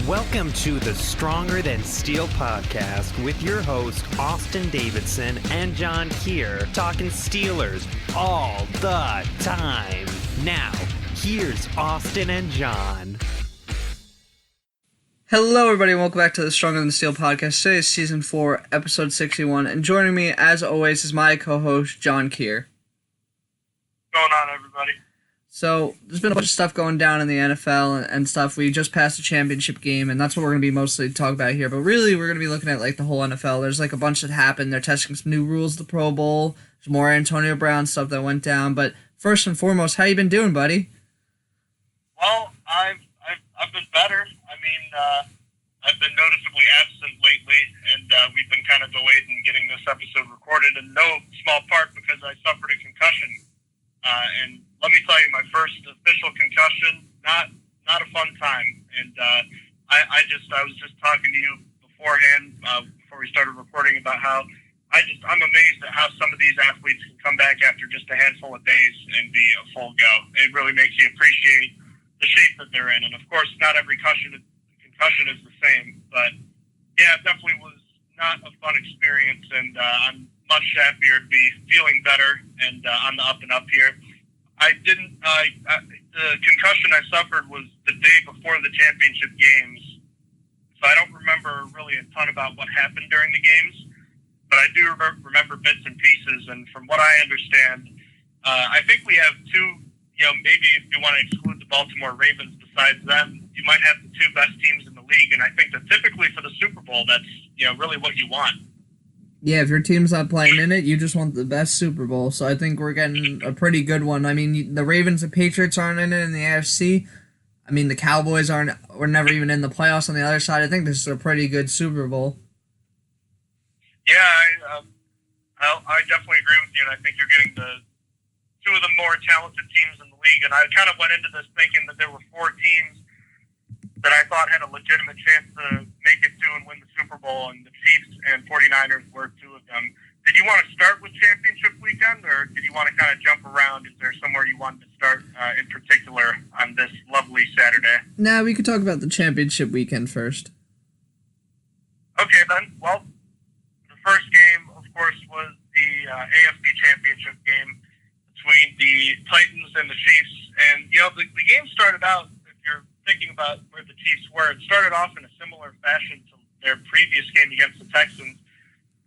Welcome to the Stronger Than Steel podcast with your host, Austin Davidson and John Keir, talking Steelers all the time. Now, here's Austin and John. Hello, everybody, and welcome back to the Stronger Than Steel podcast. Today is Season 4, Episode 61, and joining me, as always, is my co-host, John Keir. What's going on, everybody? So, there's been a bunch of stuff going down in the NFL and stuff. We just passed the championship game, and that's what we're going to be mostly talking about here. But really, we're going to be looking at, the whole NFL. There's, a bunch that happened. They're testing some new rules at the Pro Bowl. There's more Antonio Brown stuff that went down. But first and foremost, how you been doing, buddy? Well, I've been better. I've been noticeably absent lately, and we've been kind of delayed in getting this episode recorded, in no small part because I suffered a concussion. And let me tell you, my first official concussion, not a fun time. And I was just talking to you beforehand, before we started recording, about how I'm amazed at how some of these athletes can come back after just a handful of days and be a full go. It really makes you appreciate the shape that they're in. And of course, not every concussion is the same, but yeah, it definitely was not a fun experience, and I'm much happier to be feeling better and on the up and up here. The concussion I suffered was the day before the championship games, so I don't remember really a ton about what happened during the games, but I do remember bits and pieces, and from what I understand, I think we have two, maybe if you want to exclude the Baltimore Ravens, besides them, you might have the two best teams in the league, and I think that typically for the Super Bowl, that's really what you want. Yeah, if your team's not playing in it, you just want the best Super Bowl, so I think we're getting a pretty good one. I mean, the Ravens and Patriots aren't in it in the AFC. I mean, the Cowboys were never even in the playoffs on the other side. I think this is a pretty good Super Bowl. Yeah, I definitely agree with you, and I think you're getting two of the more talented teams in the league, and I kind of went into this thinking that there were four teams that I thought had a legitimate chance to make it to and win the Super Bowl, and the Chiefs and 49ers were two of them. Did you want to start with championship weekend, or did you want to kind of jump around? Is there somewhere you wanted to start in particular on this lovely Saturday? Nah, we could talk about the championship weekend first. Okay, then. Well, the first game, of course, was the AFC championship game between the Titans and the Chiefs. And, the game started out, if you're thinking about where the Chiefs were, it started off in a similar fashion to their previous game against the Texans.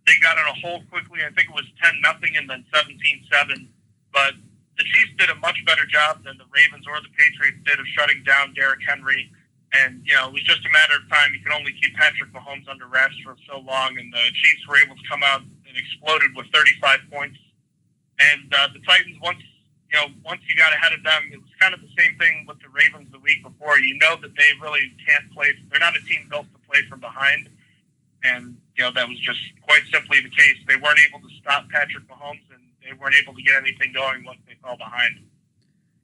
They got in a hole quickly. I think it was 10-0 and then 17-7. But the Chiefs did a much better job than the Ravens or the Patriots did of shutting down Derrick Henry. And, it was just a matter of time. You could only keep Patrick Mahomes under wraps for so long. And the Chiefs were able to come out and exploded with 35 points. And the Titans, once you got ahead of them, it was kind of the same thing with the Ravens the week before. You know that they really can't play. They're not a team built to play from behind. And, that was just quite simply the case. They weren't able to stop Patrick Mahomes, and they weren't able to get anything going once they fell behind.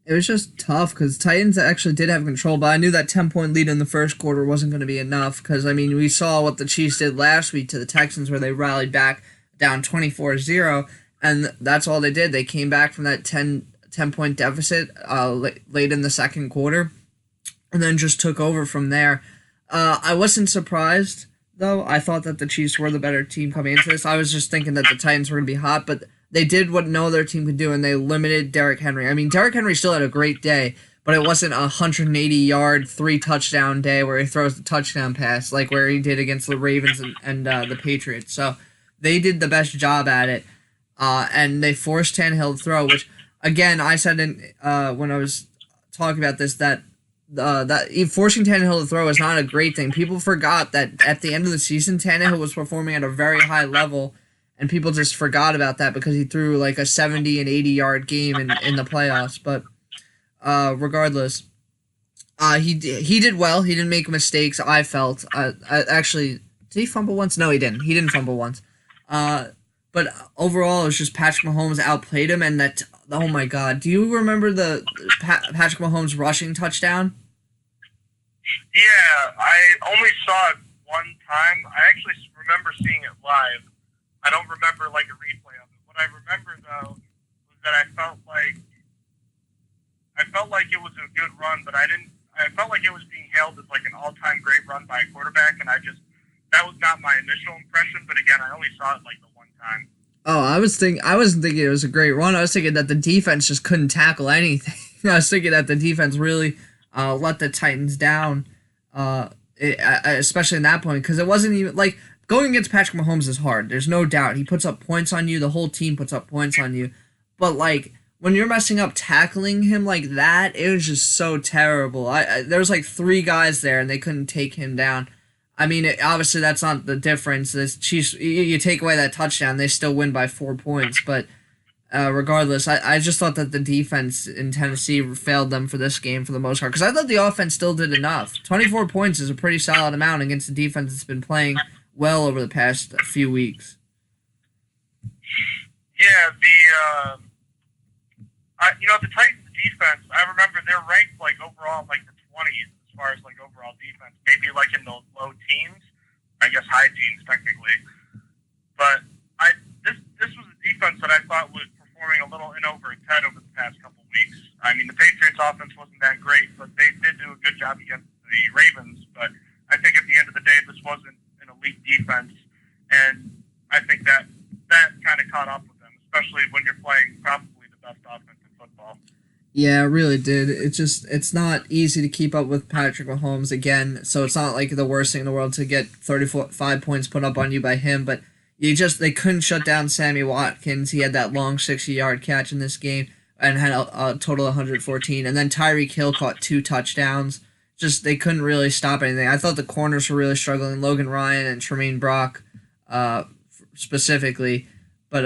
It was just tough because Titans actually did have control, but I knew that 10-point lead in the first quarter wasn't going to be enough because, we saw what the Chiefs did last week to the Texans where they rallied back down 24-0, and that's all they did. They came back from that 10-point deficit late in the second quarter and then just took over from there. I wasn't surprised, though. I thought that the Chiefs were the better team coming into this. I was just thinking that the Titans were going to be hot, but they did what no other team could do, and they limited Derrick Henry. Derrick Henry still had a great day, but it wasn't a 180-yard, 3-touchdown day where he throws the touchdown pass like where he did against the Ravens and the Patriots. So they did the best job at it, and they forced Tannehill to throw, which, again, I said when I was talking about this that forcing Tannehill to throw is not a great thing. People forgot that at the end of the season, Tannehill was performing at a very high level, and people just forgot about that because he threw a 70 and 80-yard game in the playoffs. But regardless, he did well. He didn't make mistakes, I felt. Actually, did he fumble once? No, he didn't. He didn't fumble once. But overall, it was just Patrick Mahomes outplayed him, and that, oh my God. Do you remember the Patrick Mahomes rushing touchdown? Yeah, I only saw it one time. I actually remember seeing it live. I don't remember a replay of it. What I remember, though, was that I felt like it was a good run, but I felt like it was being hailed as an all-time great run run by a quarterback, and that was not my initial impression. But again, I only saw it like the one time. Oh, I wasn't thinking it was a great run. I was thinking that the defense just couldn't tackle anything. I was thinking that the defense really let the Titans down, especially in that point, because it wasn't even like going against Patrick Mahomes is hard. There's no doubt. He puts up points on you. The whole team puts up points on you. But like when you're messing up tackling him like that, it was just so terrible. There was like 3 guys there and they couldn't take him down. I mean, obviously that's not the difference. The Chiefs, you take away that touchdown, they still win by 4 points. But regardless, I just thought that the defense in Tennessee failed them for this game for the most part. Because I thought the offense still did enough. 24 points is a pretty solid amount against the defense that's been playing well over the past few weeks. Yeah, the Titans defense, I remember they're ranked like overall like the 20s as far as like overall defense, maybe like in the low teens, I guess high teens technically. But this was a defense that I thought was performing a little in over its head over the past couple of weeks. I mean, the Patriots offense wasn't that great, but they did do a good job against the Ravens. But I think at the end of the day, this wasn't an elite defense, and I think that kind of caught up with them, especially when you're playing probably the best offense in football. Yeah, it really did. It's not easy to keep up with Patrick Mahomes again, so it's not like the worst thing in the world to get 35 points put up on you by him, but they couldn't shut down Sammy Watkins. He had that long 60-yard catch in this game and had a total of 114, and then Tyreek Hill caught 2 touchdowns. Just they couldn't really stop anything. I thought the corners were really struggling, Logan Ryan and Tremaine Brock specifically, but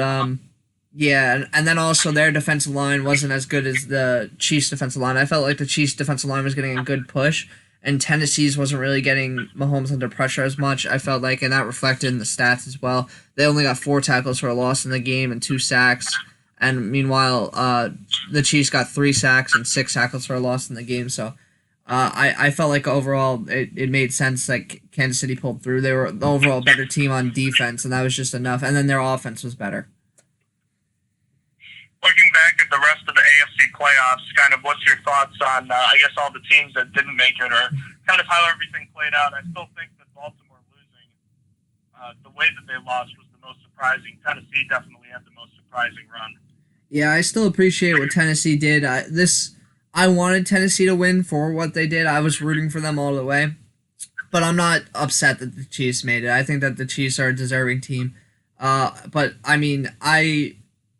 yeah, and then also their defensive line wasn't as good as the Chiefs' defensive line. I felt like the Chiefs' defensive line was getting a good push, and Tennessee's wasn't really getting Mahomes under pressure as much, I felt like, and that reflected in the stats as well. They only got 4 tackles for a loss in the game and 2 sacks, and meanwhile, the Chiefs got 3 sacks and 6 tackles for a loss in the game, so I felt like overall it made sense that Kansas City pulled through. They were the overall better team on defense, and that was just enough, and then their offense was better. Looking back at the rest of the AFC playoffs, kind of what's your thoughts on, I guess, all the teams that didn't make it, or kind of how everything played out? I still think that Baltimore losing, the way that they lost was the most surprising. Tennessee definitely had the most surprising run. Yeah, I still appreciate what Tennessee did. I wanted Tennessee to win for what they did. I was rooting for them all the way. But I'm not upset that the Chiefs made it. I think that the Chiefs are a deserving team. But, I mean,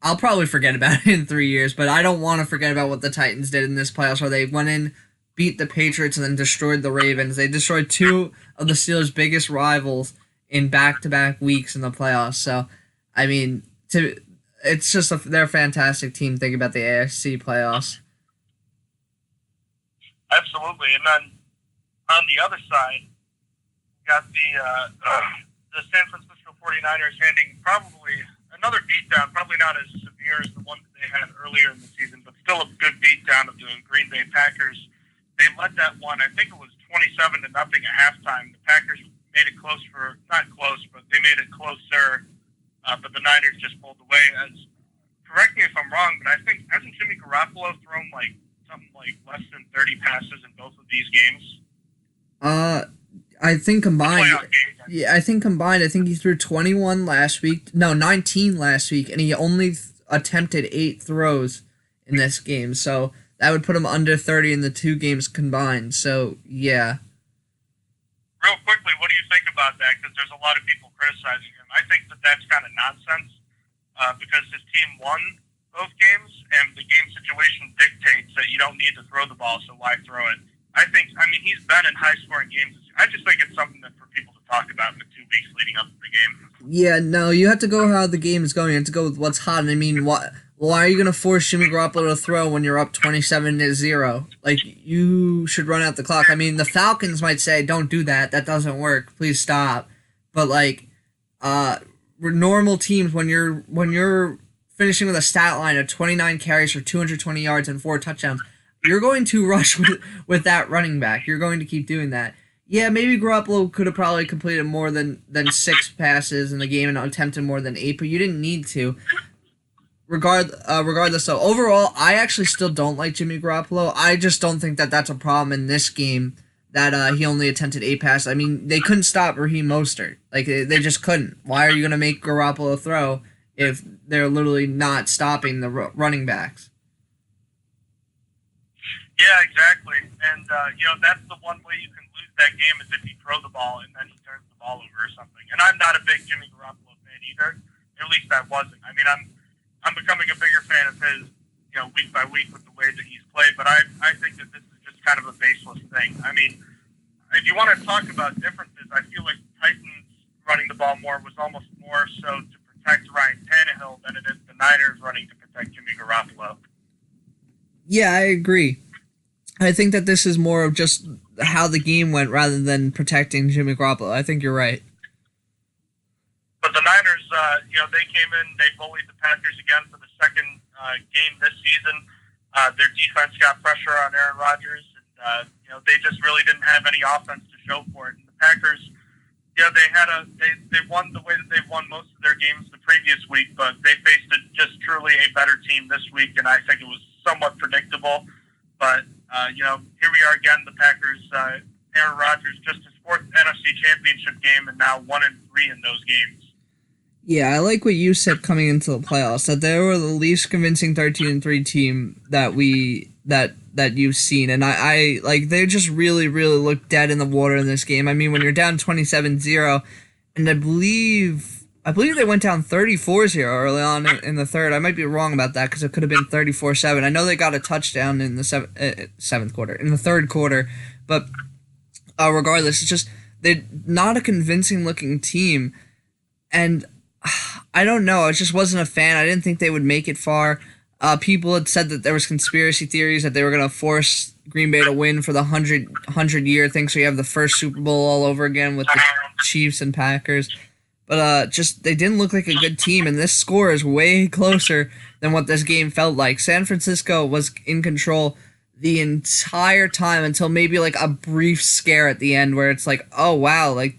I'll probably forget about it in 3 years, but I don't want to forget about what the Titans did in this playoffs where they went in, beat the Patriots, and then destroyed the Ravens. They destroyed 2 of the Steelers' biggest rivals in back-to-back weeks in the playoffs. So, I mean, it's just they're a fantastic team thinking about the AFC playoffs. Absolutely. And then on the other side, we got the San Francisco 49ers handing probably another beatdown, probably not as severe as the one that they had earlier in the season, but still a good beatdown of the Green Bay Packers. They led that one, I think it was 27-0 at halftime. The Packers made it close not close, but they made it closer, but the Niners just pulled away. Correct me if I'm wrong, but I think, hasn't Jimmy Garoppolo thrown something like less than 30 passes in both of these games? I think combined. Yeah, I think he threw 21 last week. No, 19 last week, and he only attempted 8 throws in this game. So that would put him under 30 in the 2 games combined. So, yeah. Real quickly, what do you think about that? Because there's a lot of people criticizing him. I think that that's kind of nonsense because his team won both games, and the game situation dictates that you don't need to throw the ball, so why throw it? I mean, he's been in high-scoring games. I just think it's something that for people to talk about in the 2 weeks leading up to the game. Yeah, no, you have to go how the game is going. You have to go with what's hot. I mean, why are you going to force Jimmy Garoppolo to throw when you're up 27-0? Like, you should run out the clock. I mean, the Falcons might say, don't do that. That doesn't work. Please stop. But, normal teams, when you're finishing with a stat line of 29 carries for 220 yards and 4 touchdowns, you're going to rush with that running back. You're going to keep doing that. Yeah, maybe Garoppolo could have probably completed more than 6 passes in the game and attempted more than 8, but you didn't need to. Regardless, so overall, I actually still don't like Jimmy Garoppolo. I just don't think that that's a problem in this game that he only attempted 8 passes. I mean, they couldn't stop Raheem Mostert. Like, they just couldn't. Why are you going to make Garoppolo throw if they're literally not stopping the running backs? Yeah, exactly. And, that's the one way you can lose that game is if you throw the ball and then he turns the ball over or something. And I'm not a big Jimmy Garoppolo fan either. At least I wasn't. I mean, I'm becoming a bigger fan of his, week by week with the way that he's played. But I think that this is just kind of a baseless thing. I mean, if you want to talk about differences, I feel like Titans running the ball more was almost more so to protect Ryan Tannehill than it is the Niners running to protect Jimmy Garoppolo. Yeah, I agree. I think that this is more of just how the game went rather than protecting Jimmy Garoppolo. I think you're right. But the Niners, they came in, they bullied the Packers again for the second game this season. Their defense got pressure on Aaron Rodgers, and they just really didn't have any offense to show for it. And the Packers, they won the way that they've won most of their games the previous week, but they faced just truly a better team this week, and I think it was somewhat predictable. But here we are again. The Packers, Aaron Rodgers, just his 4th NFC Championship game, and now 1-3 in those games. Yeah, I like what you said coming into the playoffs, that they were the least convincing 13-3 team that you've seen, and I like they just really looked dead in the water in this game. I mean, when you're down 27-0, and I believe they went down 34-0 early on in the third. I might be wrong about that because it could have been 34-7. I know they got a touchdown in the seventh quarter, in the third quarter, but regardless, it's just they're not a convincing looking team, and I don't know. I just wasn't a fan. I didn't think they would make it far. People had said that there was conspiracy theories that they were going to force Green Bay to win for the 100-year thing, so you have the first Super Bowl all over again with the Chiefs and Packers. But just they didn't look like a good team, and this score is way closer than what this game felt like. San Francisco was in control the entire time until maybe like a brief scare at the end where it's like, oh wow, like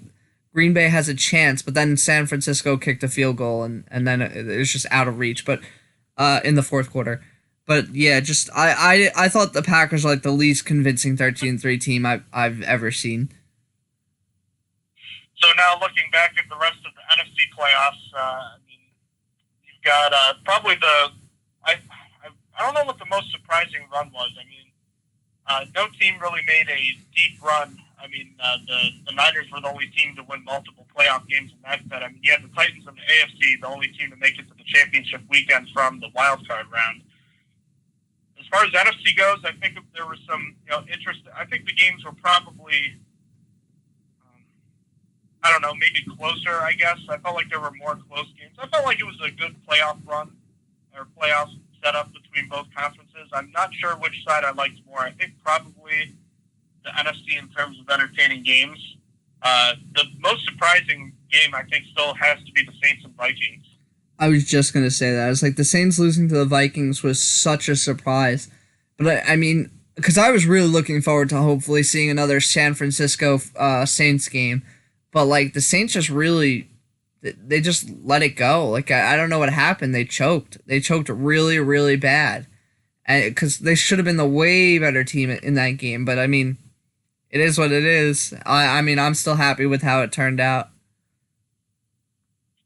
Green Bay has a chance, but then San Francisco kicked a field goal, and then it was just out of reach. But in the fourth quarter. But yeah, just I thought the Packers were like the least convincing 13-3 team I've ever seen. So now looking back at the rest of the NFC playoffs, you've got probably I don't know what the most surprising run was. I mean, no team really made a deep run. I mean, the Niners were the only team to win multiple playoff games in that set. I mean, you had the Titans in the AFC, the only team to make it to the championship weekend from the wild card round. As far as NFC goes, I think there was some interest. I think the games were probably, I don't know, maybe closer, I guess. I felt like there were more close games. I felt like it was a good playoff run or playoff setup between both conferences. I'm not sure which side I liked more. I think probably the NFC in terms of entertaining games. The most surprising game, I think, still has to be the Saints and Vikings. I was just going to say that. It's like the Saints losing to the Vikings was such a surprise. But I mean, because I was really looking forward to hopefully seeing another San Francisco Saints game. But like the Saints just really, they just let it go. Like I don't know what happened. They choked. They choked really, really bad. Because they should have been the way better team in that game. But I mean, it is what it is. I mean, I'm still happy with how it turned out.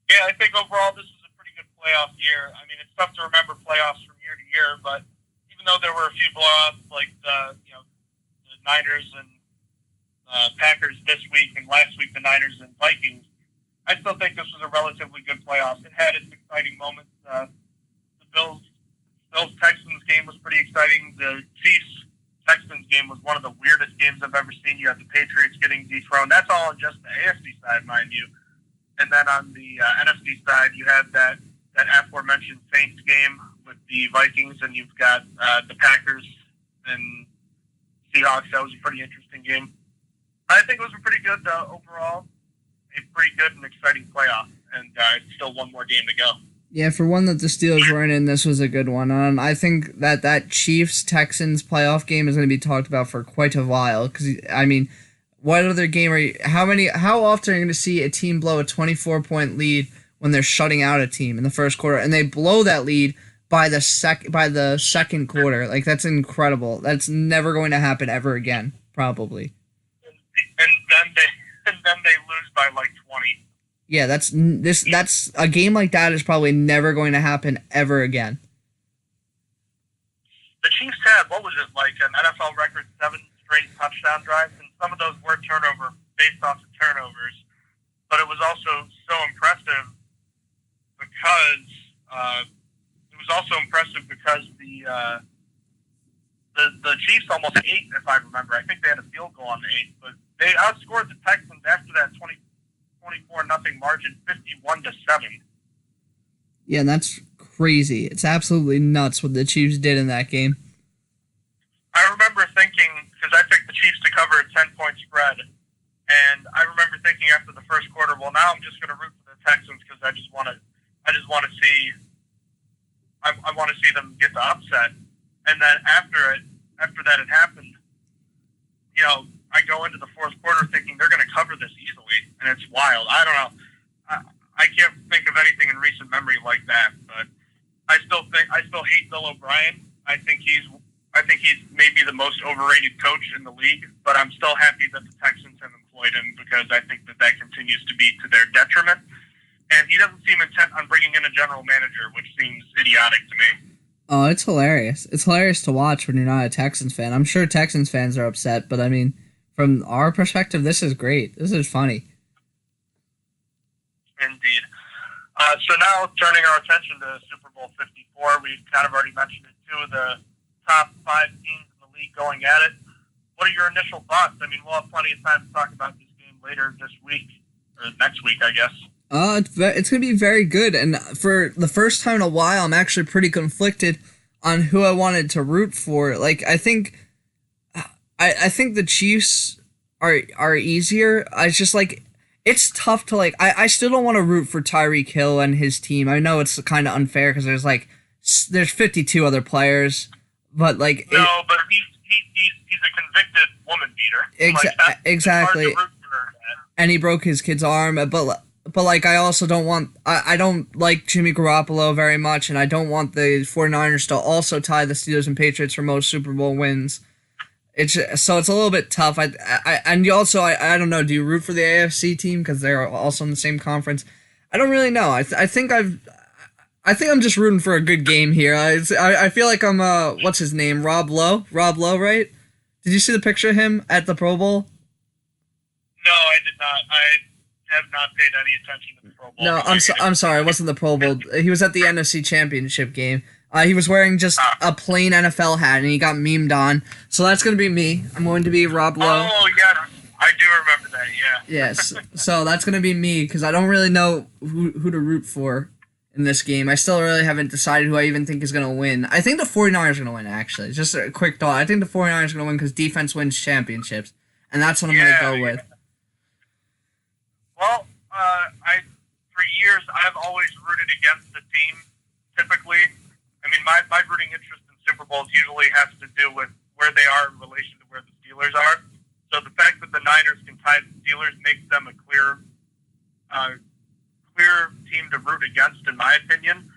Yeah, I think overall this was a pretty good playoff year. I mean, it's tough to remember playoffs from year to year, but even though there were a few blowouts like the Niners and Packers this week and last week the Niners and Vikings, I still think this was a relatively good playoff. It had its exciting moments. The Bills-Texans game was pretty exciting. The Chiefs-Texans game was one of the weirdest games I've ever seen. You had the Patriots getting dethroned. That's all on just the AFC side, mind you. And then on the NFC side, you had that aforementioned Saints game with the Vikings, and you've got the Packers and Seahawks. That was a pretty interesting game. I think it was a pretty good overall, a pretty good and exciting playoff, and still one more game to go. Yeah, for one that the Steelers weren't in, this was a good one. I think that Chiefs-Texans playoff game is going to be talked about for quite a while. Because I mean, what other game are you? How often are you going to see a team blow a 24-point lead when they're shutting out a team in the first quarter, and they blow that lead by the second quarter? Like that's incredible. That's never going to happen ever again, probably. then they lose by like 20. Yeah, that's a game like that is probably never going to happen ever again. The Chiefs had, what was it, like an NFL record 7 straight touchdown drives, and some of those were based off of turnovers. But it was also so impressive because the Chiefs almost ate, if I remember. I think they had a field goal on the 8th, but they outscored the Texans after that 24-0 margin, 51-7. Yeah, and that's crazy. It's absolutely nuts what the Chiefs did in that game. I remember thinking, because I picked the Chiefs to cover a 10-point spread, and I remember thinking after the first quarter, well, now I'm just going to root for the Texans because I just want to see them get the upset. And then after that had happened, I go into the fourth quarter thinking they're going to cover this easily, and it's wild. I don't know. I can't think of anything in recent memory like that, but I still hate Bill O'Brien. I think he's maybe the most overrated coach in the league, but I'm still happy that the Texans have employed him because I think that continues to be to their detriment. And he doesn't seem intent on bringing in a general manager, which seems idiotic to me. Oh, it's hilarious. It's hilarious to watch when you're not a Texans fan. I'm sure Texans fans are upset, but I mean, from our perspective, this is great. This is funny. Indeed. So now turning our attention to Super Bowl 54, we've kind of already mentioned it, 2 of the top 5 teams in the league going at it. What are your initial thoughts? I mean, we'll have plenty of time to talk about this game later this week, or next week, I guess. It's going to be very good, and for the first time in a while, I'm actually pretty conflicted on who I wanted to root for. Like, I think the Chiefs are easier. I just, like, it's tough to, like, I still don't want to root for Tyreek Hill and his team. I know it's kind of unfair because there's 52 other players, but, like... No, but he's a convicted woman beater. Exactly. It's hard to root for that. And he broke his kid's arm, but like, I also don't want... I don't like Jimmy Garoppolo very much, and I don't want the 49ers to also tie the Steelers and Patriots for most Super Bowl wins. So it's a little bit tough. I don't know, do you root for the AFC team because they're also in the same conference? I don't really know. I think I'm just rooting for a good game here. I feel like I'm what's his name? Rob Lowe, right? Did you see the picture of him at the Pro Bowl? No, I did not. I have not paid any attention to the Pro Bowl. No, I'm sorry. It wasn't the Pro Bowl. He was at the NFC Championship game. He was wearing just a plain NFL hat, and he got memed on. So that's going to be me. I'm going to be Rob Lowe. Oh, yeah. I do remember that, yeah. Yes. So that's going to be me, because I don't really know who to root for in this game. I still really haven't decided who I even think is going to win. I think the 49ers are going to win, actually. Just a quick thought. I think the 49ers are going to win because defense wins championships. And that's what I'm going to go with. Well, for years, I've always rooted against the team, typically. I mean, my rooting interest in Super Bowls usually has to do with where they are in relation to where the Steelers are. So the fact that the Niners can tie the Steelers makes them a clear team to root against, in my opinion.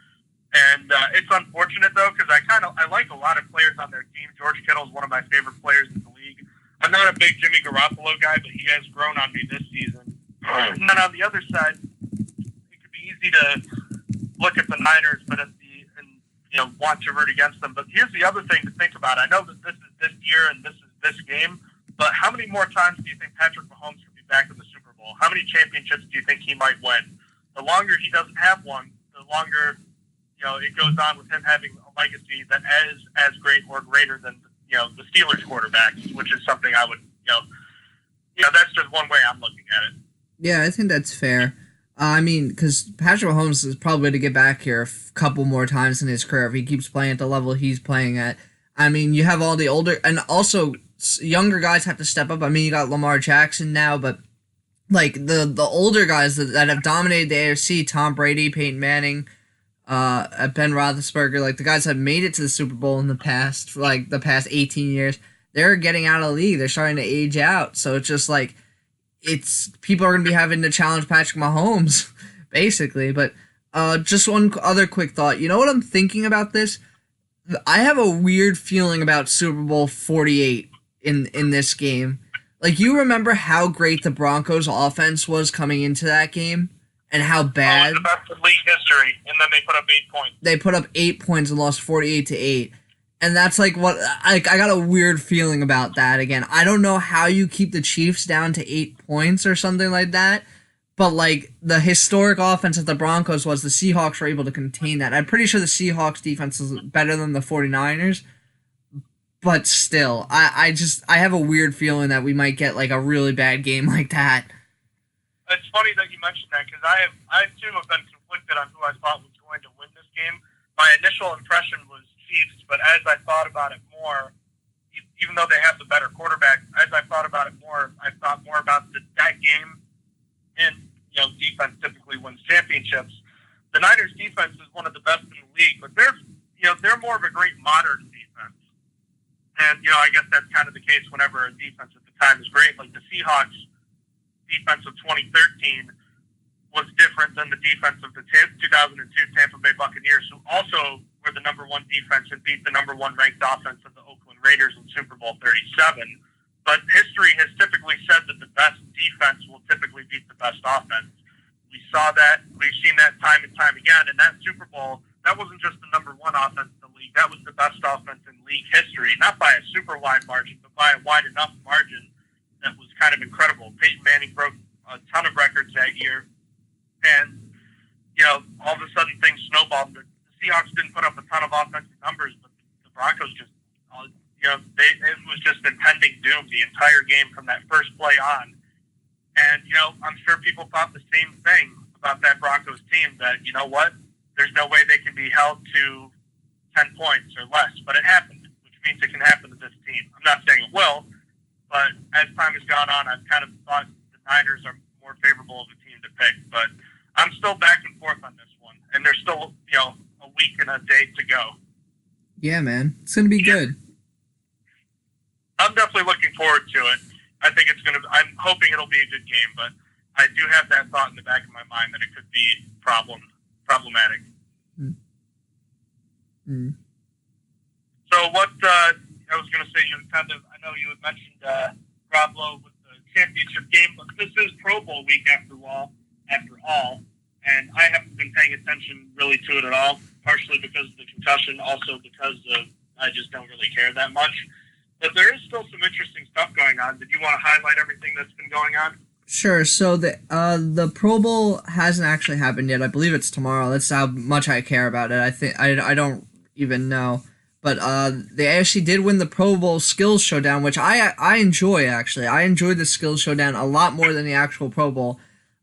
And it's unfortunate, though, because I like a lot of players on their team. George Kittle is one of my favorite players in the league. I'm not a big Jimmy Garoppolo guy, but he has grown on me this season. And then on the other side, it could be easy to look at the Niners, but want to root against them. But here's the other thing to think about. I know that this is this year and this is this game, but how many more times do you think Patrick Mahomes could be back in the Super Bowl? How many championships do you think he might win? The longer he doesn't have one, the longer it goes on with him having a legacy that is as great or greater than the Steelers quarterbacks, which is something I would that's just one way I'm looking at it. Yeah, I think that's fair. I mean, because Patrick Mahomes is probably going to get back here a couple more times in his career if he keeps playing at the level he's playing at. I mean, you have all the older and also younger guys have to step up. I mean, you got Lamar Jackson now, but like the older guys that have dominated the AFC, Tom Brady, Peyton Manning, Ben Roethlisberger, like the guys that have made it to the Super Bowl in the past, for like the past 18 years, they're getting out of the league. They're starting to age out. So it's just like, people are going to be having to challenge Patrick Mahomes, basically. But just one other quick thought. You know what I'm thinking about this? I have a weird feeling about Super Bowl 48 in this game. Like, you remember how great the Broncos offense was coming into that game and how bad the best in league history, and then they put up 8 points. They put up 8 points and lost 48-8. And that's like what I got a weird feeling about that again. I don't know how you keep the Chiefs down to 8 points or something like that. But like the historic offense that the Broncos was, the Seahawks were able to contain that. I'm pretty sure the Seahawks defense is better than the 49ers. But still, I have a weird feeling that we might get like a really bad game like that. It's funny that you mentioned that because I too have been conflicted on who I thought was going to win this game. My initial impression was Chiefs, but as I thought about it more, even though they have the better quarterback, as I thought about it more, I thought more about that game. And defense typically wins championships. The Niners' defense is one of the best in the league, but they're more of a great modern defense. And I guess that's kind of the case whenever a defense at the time is great. Like the Seahawks defense of 2013 was different than the defense of the 2002 Tampa Bay Buccaneers, who also were the number one defense and beat the number one ranked offense of the Oakland Raiders in Super Bowl 37. But history has typically said that the best defense will typically beat the best offense. We saw that. We've seen that time and time again. And that Super Bowl, that wasn't just the number one offense in the league. That was the best offense in league history. Not by a super wide margin, but by a wide enough margin that was kind of incredible. Peyton Manning broke a ton of records that year. And, all of a sudden things snowballed. The Seahawks didn't put up a ton of offensive numbers, but the Broncos just, it was just impending doom the entire game from that first play on. And, I'm sure people thought the same thing about that Broncos team, that, there's no way they can be held to 10 points or less. But it happened, which means it can happen to this team. I'm not saying it will, but as time has gone on, I've kind of thought the Niners are more favorable of a team to pick. But I'm still back and forth on this one, and there's still, a week and a day to go. Yeah, man. It's going to be good. I'm definitely looking forward to it. I think I'm hoping it'll be a good game, but I do have that thought in the back of my mind that it could be problematic. Mm. So what, I was going to say, I know you had mentioned Garoppolo with the championship game, but this is Pro Bowl week after all, and I haven't been paying attention really to it at all, partially because of the concussion, also because I just don't really care that much. But there is still some interesting stuff going on. Did you want to highlight everything that's been going on? Sure. So the Pro Bowl hasn't actually happened yet. I believe it's tomorrow. That's how much I care about it. I think I don't even know. But the AFC did win the Pro Bowl Skills Showdown, which I enjoy, actually. I enjoyed the Skills Showdown a lot more than the actual Pro Bowl.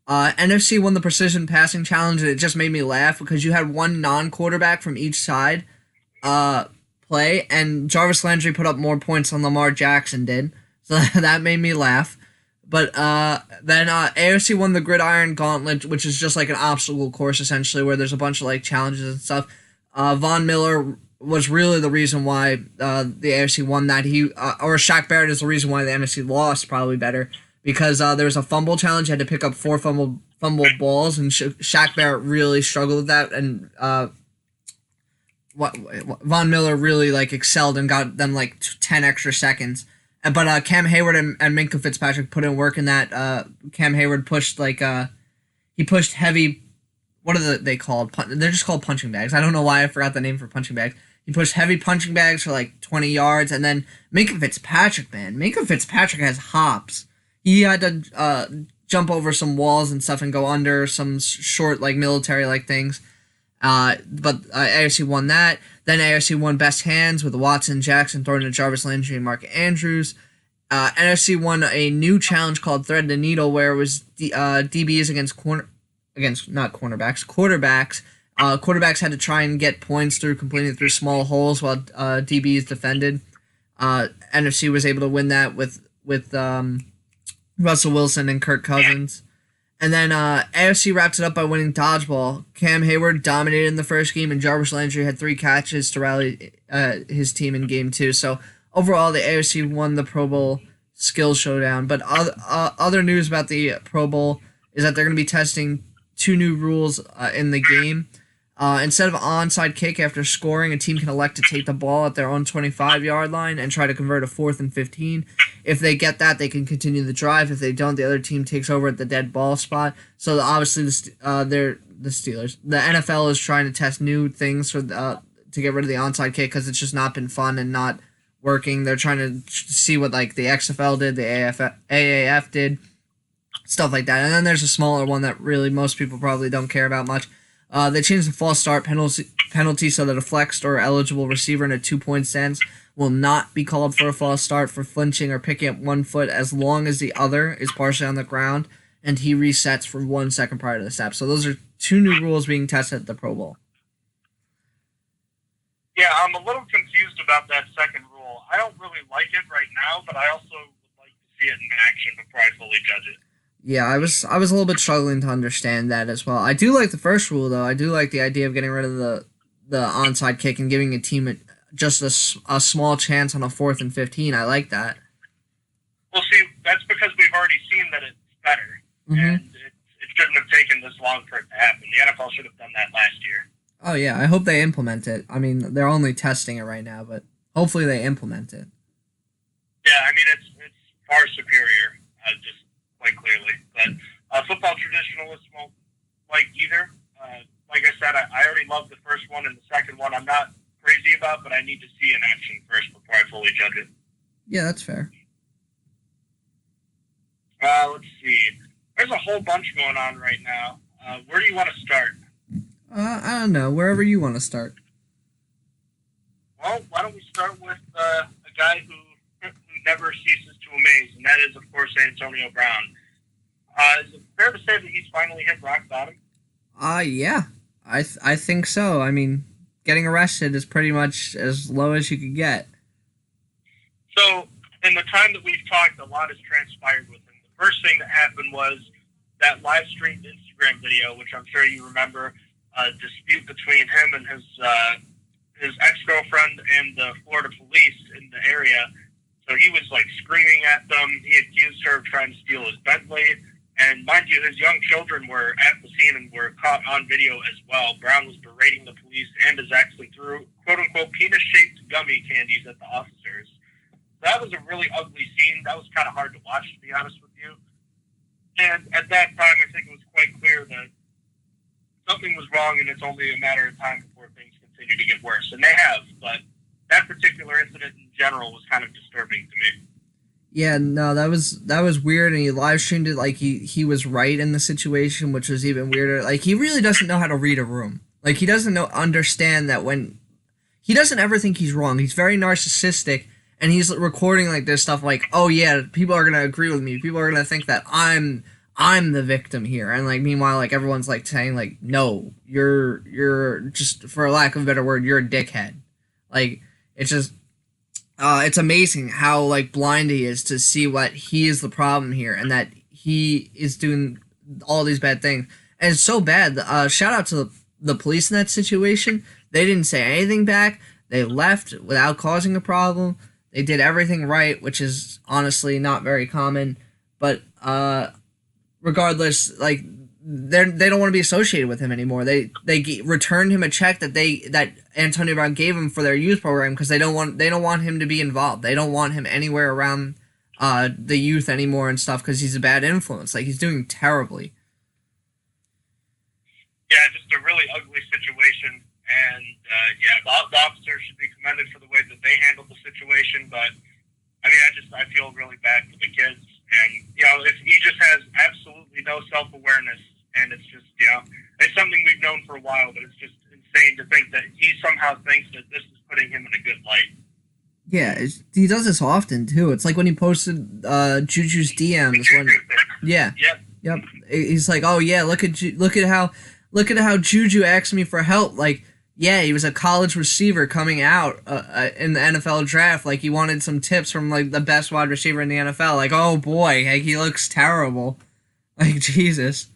NFC won the Precision Passing Challenge, and it just made me laugh because you had one non-quarterback from each side play, and Jarvis Landry put up more points than Lamar Jackson did. So that made me laugh. But then AFC won the Gridiron Gauntlet, which is just like an obstacle course, essentially, where there's a bunch of like challenges and stuff. Von Miller was really the reason why the AFC won that. Or Shaq Barrett is the reason why the NFC lost, probably better, because there was a fumble challenge. You had to pick up 4 fumble balls, and Shaq Barrett really struggled with that, and Von Miller really like excelled and got them like 10 extra seconds. But Cam Hayward and Minkah Fitzpatrick put in work in that. Cam Hayward pushed he pushed heavy. What are they called? They're just called punching bags. I don't know why I forgot the name for punching bags. He pushed heavy punching bags for like 20 yards, and then Minkah Fitzpatrick has hops. He had to jump over some walls and stuff and go under some short like military like things. But AFC won that. Then AFC won Best Hands with Watson Jackson throwing to Jarvis Landry and Mark Andrews. NFC won a new challenge called Thread the Needle, where it was DBs against quarterbacks. Quarterbacks had to try and get points through completing through small holes while DBs defended. NFC was able to win that with Russell Wilson and Kirk Cousins. And then AFC wrapped it up by winning Dodgeball. Cam Hayward dominated in the first game, and Jarvis Landry had 3 catches to rally his team in game 2. So overall, the AFC won the Pro Bowl Skills Showdown. But other news about the Pro Bowl is that they're going to be testing 2 new rules in the game. Instead of an onside kick after scoring, a team can elect to take the ball at their own 25-yard line and try to convert a 4th and 15. if they get that, they can continue the drive. If they don't, the other team takes over at the dead ball spot. So obviously, they're the Steelers. The NFL is trying to test new things for to get rid of the onside kick because it's just not been fun and not working. They're trying to see what like the XFL did, the AAF did, stuff like that. And then there's a smaller one that really most people probably don't care about much. They changed the false start penalty so that a flexed or eligible receiver in a 2-point stance will not be called for a false start for flinching or picking up 1 foot as long as the other is partially on the ground and he resets for 1 second prior to the snap. So those are 2 new rules being tested at the Pro Bowl. Yeah, I'm a little confused about that second rule. I don't really like it right now, but I also would like to see it in action before I fully judge it. Yeah, I was a little bit struggling to understand that as well. I do like the first rule, though. I do like the idea of getting rid of the onside kick and giving a team just a small chance on a 4th and 15. I like that. Well, see, that's because we've already seen that it's better, and it shouldn't have taken this long for it to happen. The NFL should have done that last year. Oh, yeah, I hope they implement it. I mean, they're only testing it right now, but hopefully they implement it. Yeah, I mean, it's far superior, just quite clearly. But football traditionalists won't like either. Like I said, I already love the first one, and the second one I'm not crazy about, but I need to see in action first before I fully judge it. Yeah, that's fair. Let's see. There's a whole bunch going on right now. Where do you want to start? I don't know. Wherever you want to start. Well, why don't we start with a guy who never ceases to amaze, and that is, of course, Antonio Brown. Is it fair to say that he's finally hit rock bottom? Yeah. I think so. I mean, getting arrested is pretty much as low as you could get. So, in the time that we've talked, a lot has transpired with him. The first thing that happened was that live-streamed Instagram video, which I'm sure you remember, a dispute between him and his ex-girlfriend and the Florida police in the area. So he was, like, screaming at them. He accused her of trying to steal his Bentley. And mind you, his young children were at the scene and were caught on video as well. Brown was berating the police and his actually threw, quote-unquote, penis-shaped gummy candies at the officers. That was a really ugly scene. That was kind of hard to watch, to be honest with you. And at that time, I think it was quite clear that something was wrong, and it's only a matter of time before things continue to get worse. And they have, but that particular incident in general was kind of disturbing to me. Yeah, no, that was weird, and he live streamed it like he was right in the situation, which was even weirder. Like, he really doesn't know how to read a room. Like, he doesn't understand that when he doesn't ever think he's wrong. He's very narcissistic, and he's recording like this stuff like, oh yeah, people are gonna agree with me. People are gonna think that I'm the victim here, and like meanwhile, like everyone's like saying like, no, you're just, for lack of a better word, you're a dickhead. Like, it's just. It's amazing how like blind he is to see what he is the problem here, and that he is doing all these bad things. And it's so bad. Shout out to the police in that situation. They didn't say anything back. They left without causing a problem. They did everything right, which is honestly not very common. But regardless, like they don't want to be associated with him anymore. They returned him a check that Antonio Brown gave him for their youth program because they don't want him to be involved. They don't want him anywhere around the youth anymore and stuff because he's a bad influence. Like, he's doing terribly. Yeah, just a really ugly situation, and the officers should be commended for the way that they handled the situation. But I mean, I feel really bad for the kids, and if he just has absolutely no self-awareness. And it's just, it's something we've known for a while, but it's just insane to think that he somehow thinks that this is putting him in a good light. Yeah, he does this often, too. It's like when he posted Juju's DMs. Yep. He's like, oh, yeah, look at how Juju asked me for help. Like, yeah, he was a college receiver coming out in the NFL draft. Like, he wanted some tips from, like, the best wide receiver in the NFL. Like, oh, boy, like, he looks terrible. Like, Jesus.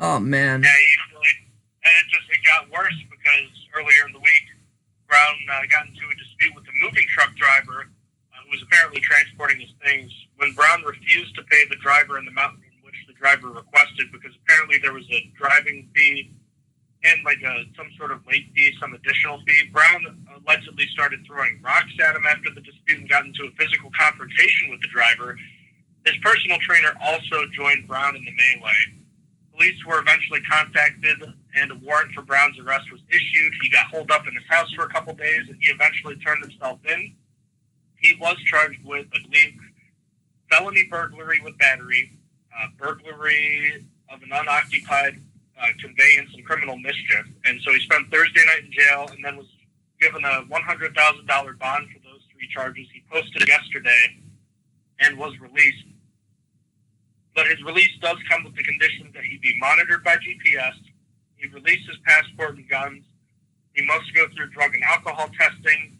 Oh, man. Yeah, and it got worse because earlier in the week, Brown got into a dispute with a moving truck driver who was apparently transporting his things. When Brown refused to pay the driver in the amount in which the driver requested, because apparently there was a driving fee and like some sort of late fee, some additional fee, Brown allegedly started throwing rocks at him after the dispute and got into a physical confrontation with the driver. His personal trainer also joined Brown in the melee. Police were eventually contacted, and a warrant for Brown's arrest was issued. He got holed up in his house for a couple days, and he eventually turned himself in. He was charged with, I believe, felony burglary with battery, burglary of an unoccupied conveyance, and criminal mischief. And so he spent Thursday night in jail and then was given a $100,000 bond for those three charges. He posted yesterday and was released. But his release does come with the condition that he be monitored by GPS. He released his passport and guns. He must go through drug and alcohol testing.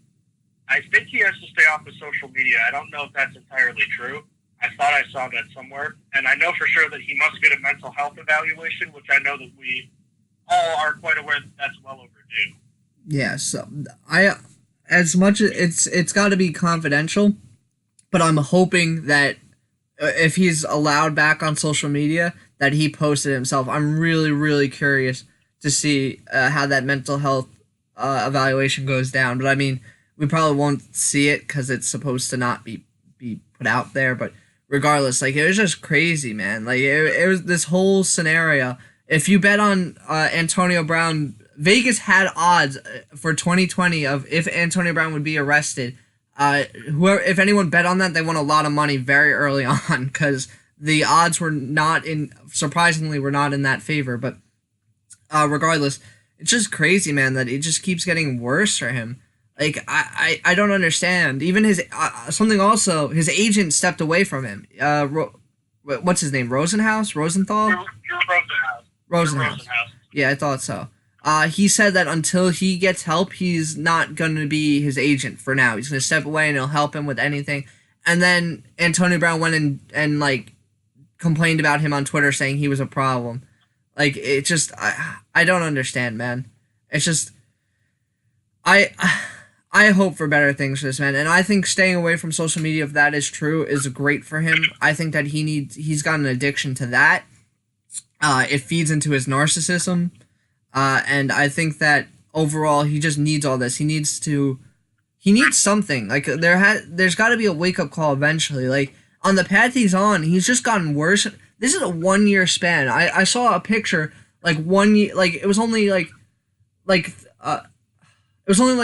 I think he has to stay off of social media. I don't know if that's entirely true. I thought I saw that somewhere. And I know for sure that he must get a mental health evaluation, which I know that we all are quite aware that that's well overdue. Yeah, so as much as it's got to be confidential, but I'm hoping that if he's allowed back on social media, that he posted himself. I'm really, really curious to see how that mental health evaluation goes down. But I mean, we probably won't see it because it's supposed to not be put out there. But regardless, like, it was just crazy, man. Like, it was this whole scenario. If you bet on Antonio Brown, Vegas had odds for 2020 of if Antonio Brown would be arrested. If anyone bet on that, they won a lot of money very early on because the odds surprisingly were not in that favor. But regardless, it's just crazy, man, that it just keeps getting worse for him. Like, I don't understand. Even his his agent stepped away from him. What's his name? Rosenthal? Rosenhaus. Yeah, I thought so. He said that until he gets help, he's not going to be his agent for now. He's going to step away and he'll help him with anything. And then Antonio Brown went and like complained about him on Twitter, saying he was a problem. Like, it just, I don't understand, man. It's just, I hope for better things for this man. And I think staying away from social media, if that is true, is great for him. I think that he's got an addiction to that. It feeds into his narcissism. And I think that overall he just needs all this. He needs something. Like, there's got to be a wake-up call eventually. Like, on the path he's on, he's just gotten worse. This is a 1 year span. I saw a picture, like, 1 year, like, it was only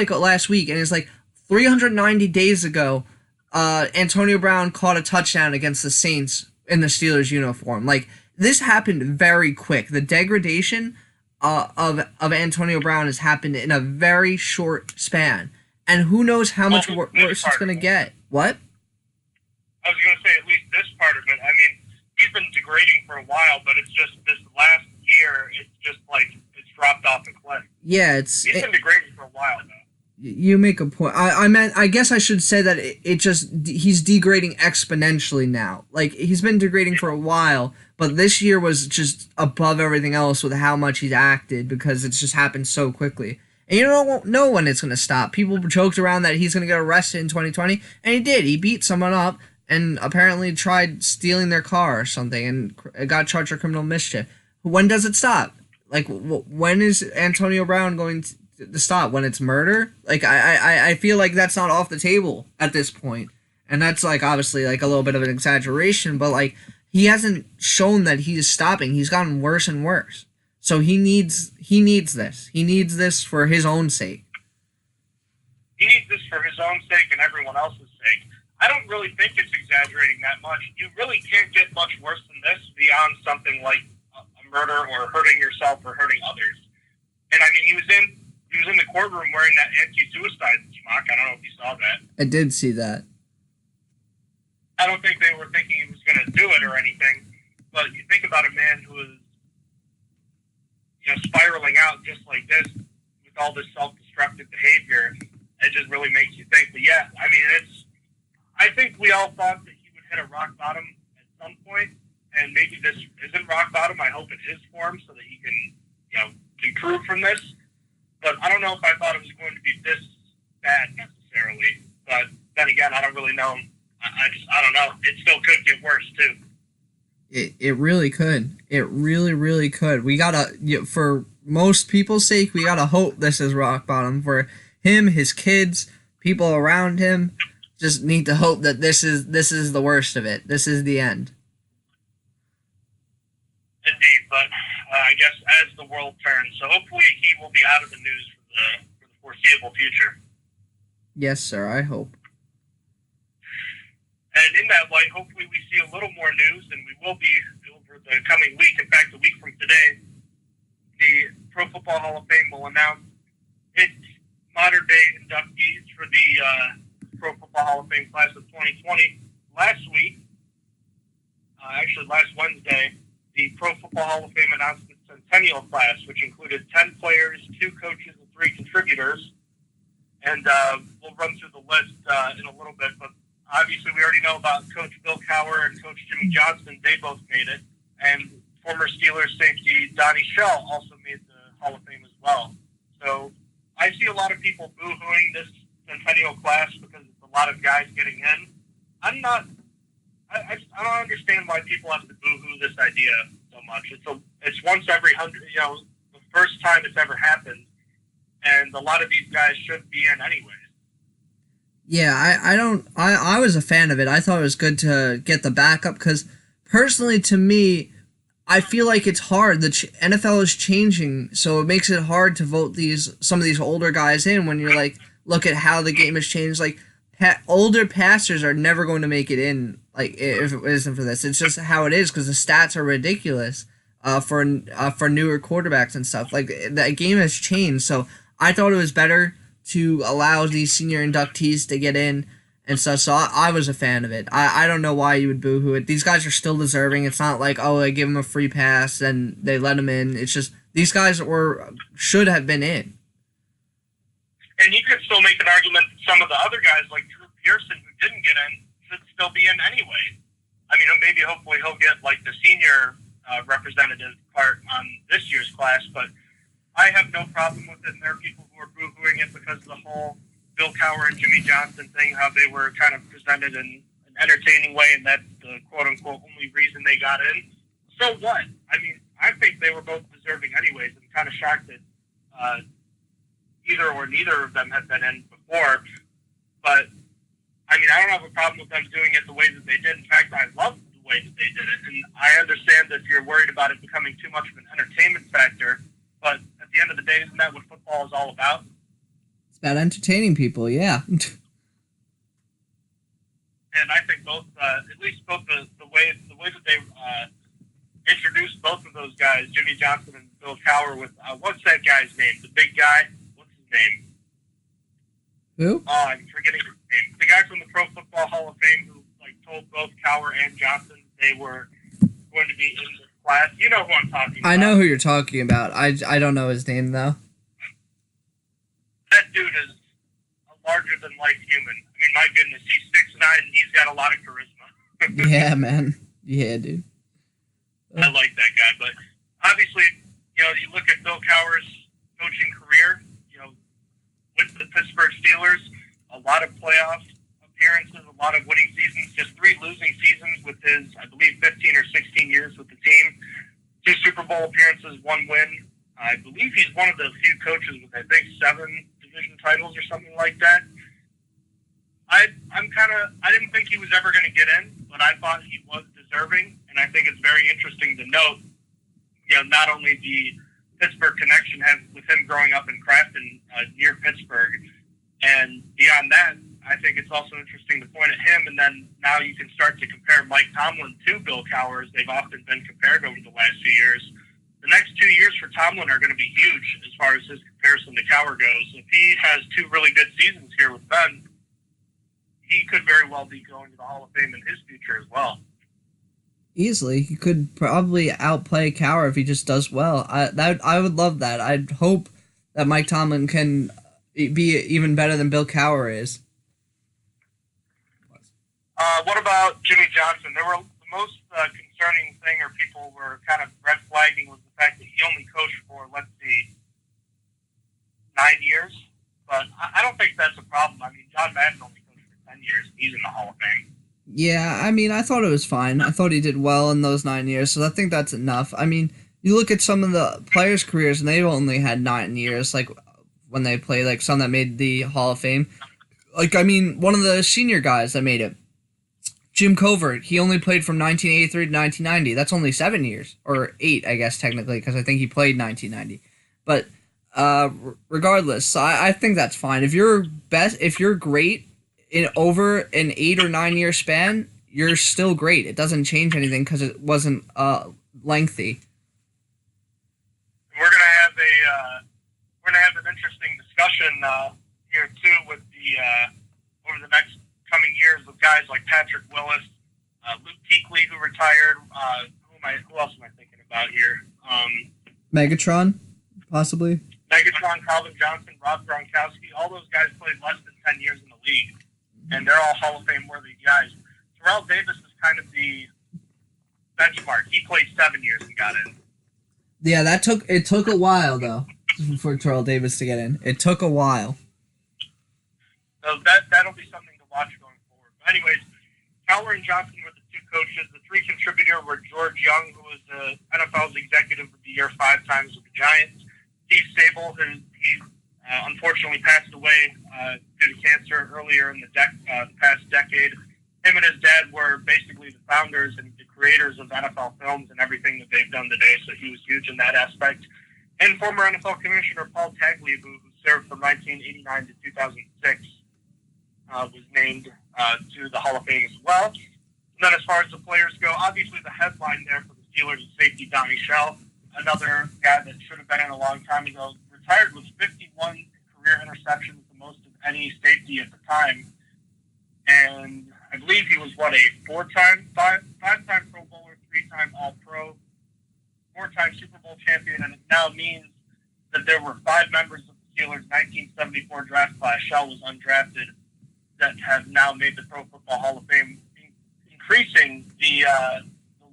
last week, and it's like 390 days ago, Antonio Brown caught a touchdown against the Saints in the Steelers uniform. Like, this happened very quick. The degradation of Antonio Brown has happened in a very short span, and who knows how much worse it's going to get. What? I was going to say, at least this part of it. I mean, he's been degrading for a while, but it's just this last year, it's just like it's dropped off a cliff. Yeah, he's been degrading for a while now. You make a point. I guess I should say that he's degrading exponentially now. Like, he's been degrading for a while, but this year was just above everything else with how much he's acted, because it's just happened so quickly. And you don't know when it's going to stop. People joked around that he's going to get arrested in 2020, and he did. He beat someone up and apparently tried stealing their car or something and got charged for criminal mischief. When does it stop? Like, when is Antonio Brown going to stop? When it's murder? Like, I feel like that's not off the table at this point. And that's, like, obviously, like, a little bit of an exaggeration, but, like, he hasn't shown that he's stopping. He's gotten worse and worse. So he needs this. He needs this for his own sake. He needs this for his own sake and everyone else's sake. I don't really think it's exaggerating that much. You really can't get much worse than this beyond something like a murder or hurting yourself or hurting others. And I mean, he was in the courtroom wearing that anti-suicide smock. I don't know if you saw that. I did see that. I don't think they were thinking he was going to do it or anything. But you think about a man who is, spiraling out just like this with all this self-destructive behavior. It just really makes you think. But yeah, I mean, I think we all thought that he would hit a rock bottom at some point, and maybe this isn't rock bottom. I hope it is for him so that he can, improve from this. But I don't know if I thought it was going to be this bad necessarily. But then again, I don't really know. I don't know. It still could get worse too. It really could. It really, really could. We gotta, for most people's sake, we gotta hope this is rock bottom for him, his kids, people around him. just need to hope that this is the worst of it. This is the end. Indeed, but I guess as the world turns, so hopefully he will be out of the news for the foreseeable future. Yes, sir, I hope. And in that light, hopefully we see a little more news, and we will be over the coming week. In fact, a week from today, the Pro Football Hall of Fame will announce its modern-day inductees for the Pro Football Hall of Fame class of 2020. Last week, last Wednesday, the Pro Football Hall of Fame announced its centennial class, which included 10 players, 2 coaches, and 3 contributors. And we'll run through the list in a little bit, but obviously we already know about Coach Bill Cowher and Coach Jimmy Johnson. They both made it. And former Steelers safety Donnie Shell also made the Hall of Fame as well. So I see a lot of people boo-hooing this centennial class because it's a lot of guys getting in. I don't understand why people have to boo-hoo this idea so much. It's once every 100, the first time it's ever happened, and a lot of these guys should be in anyways. Yeah, I was a fan of it. I thought it was good to get the backup because personally to me, I feel like it's hard. The NFL is changing, so it makes it hard to vote some of these older guys in when you're like, look at how the game has changed. Like, older passers are never going to make it in, like, if it isn't for this. It's just how it is because the stats are ridiculous for newer quarterbacks and stuff. Like, the game has changed, so I thought it was better to allow these senior inductees to get in and stuff, so I was a fan of it. I don't know why you would boo-hoo it. These guys are still deserving. It's not like, oh, they give them a free pass and they let them in. It's just, these guys should have been in. And you could still make an argument that some of the other guys, like Drew Pearson, who didn't get in, should still be in anyway. I mean, maybe hopefully he'll get, like, the senior representative part on this year's class, but I have no problem with it, and there are people who are boo-hooing it because of the whole Bill Cowher and Jimmy Johnson thing, how they were kind of presented in an entertaining way, and that's the quote-unquote only reason they got in. So what? I mean, I think they were both deserving anyways. I'm kind of shocked that either or neither of them had been in before. But, I mean, I don't have a problem with them doing it the way that they did. In fact, I love the way that they did it. And I understand that you're worried about it becoming too much of an entertainment factor, but at the end of the day, isn't that what football is all about? It's about entertaining people, yeah. And I think both, at least both the way that they introduced both of those guys, Jimmy Johnson and Bill Cowher, with what's that guy's name? The big guy. What's his name? Who? Oh, I'm forgetting his name. The guy from the Pro Football Hall of Fame who told both Cowher and Johnson they were going to be in this class. You know who I'm talking about. I know who you're talking about. I don't know his name though. That dude is a larger-than-life human. I mean, my goodness, he's 6'9", and he's got a lot of charisma. Yeah, man. Yeah, dude. I like that guy, but obviously, you look at Bill Cowher's coaching career, with the Pittsburgh Steelers, a lot of playoff appearances, a lot of winning seasons, just 3 losing seasons with his, I believe, 15 or 16 years with the team, 2 Super Bowl appearances, 1 win. I believe he's one of the few coaches with, I think, 7 division titles or something like that. I didn't think he was ever going to get in, but I thought he was deserving, and I think it's very interesting to note, not only the Pittsburgh connection with him growing up in Crafton, near Pittsburgh, and beyond that, I think it's also interesting to point at him, and then now you can start to compare Mike Tomlin to Bill Cowher, as they've often been compared over the last few years. The next 2 years for Tomlin are going to be huge as far as his comparison to Cowher goes. If he has 2 really good seasons here with Ben, he could very well be going to the Hall of Fame in his future as well. Easily. He could probably outplay Cowher if he just does well. I would love that. I'd hope that Mike Tomlin can be even better than Bill Cowher is. What about Jimmy Johnson? The most concerning thing, or people were kind of red flagging, was the fact that he only coached for, 9 years. But I don't think that's a problem. I mean, John Madden only coached for 10 years. He's in the Hall of Fame. Yeah, I mean, I thought it was fine. I thought he did well in those 9 years, so I think that's enough. I mean, you look at some of the players' careers, and they've only had 9 years, like when they play, like some that made the Hall of Fame. one of the senior guys that made it, Jim Covert, he only played from 1983 to 1990. That's only 7 years, or 8, I guess, technically, because I think he played 1990. But regardless, I think that's fine. If you're great in over an 8 or 9 year span, you're still great. It doesn't change anything because it wasn't lengthy. We're gonna have an interesting discussion here too with the over the next coming years with guys like Patrick Willis, Luke Kuechly, who retired. Who else am I thinking about here? Megatron, possibly. Megatron, Calvin Johnson, Rob Gronkowski. All those guys played less than 10 years in the league, and they're all Hall of Fame worthy guys. Terrell Davis is kind of the benchmark. He played 7 years and got in. Yeah, it took a while though for Terrell Davis to get in. It took a while. So that'll be something to watch going forward. But anyways, Cowler and Johnson were the 2 coaches. The 3 contributors were George Young, who was the NFL's Executive of the Year 5 times with the Giants. Steve Sable, who unfortunately passed away due to cancer earlier in the past decade. Him and his dad were basically the founders and the creators of NFL films and everything that they've done today, so he was huge in that aspect. And former NFL Commissioner Paul Tagliabue, who served from 1989 to 2006, was named to the Hall of Fame as well. And then as far as the players go, obviously the headline there for the Steelers is safety Donnie Shell, another guy that should have been in a long time ago, retired with 51 career interceptions, the most of any safety at the time. And I believe he was, five-time Pro Bowler, 3-time All-Pro, 4-time Super Bowl champion, and it now means that there were 5 members of the Steelers' 1974 draft class, Shell was undrafted, that have now made the Pro Football Hall of Fame, increasing the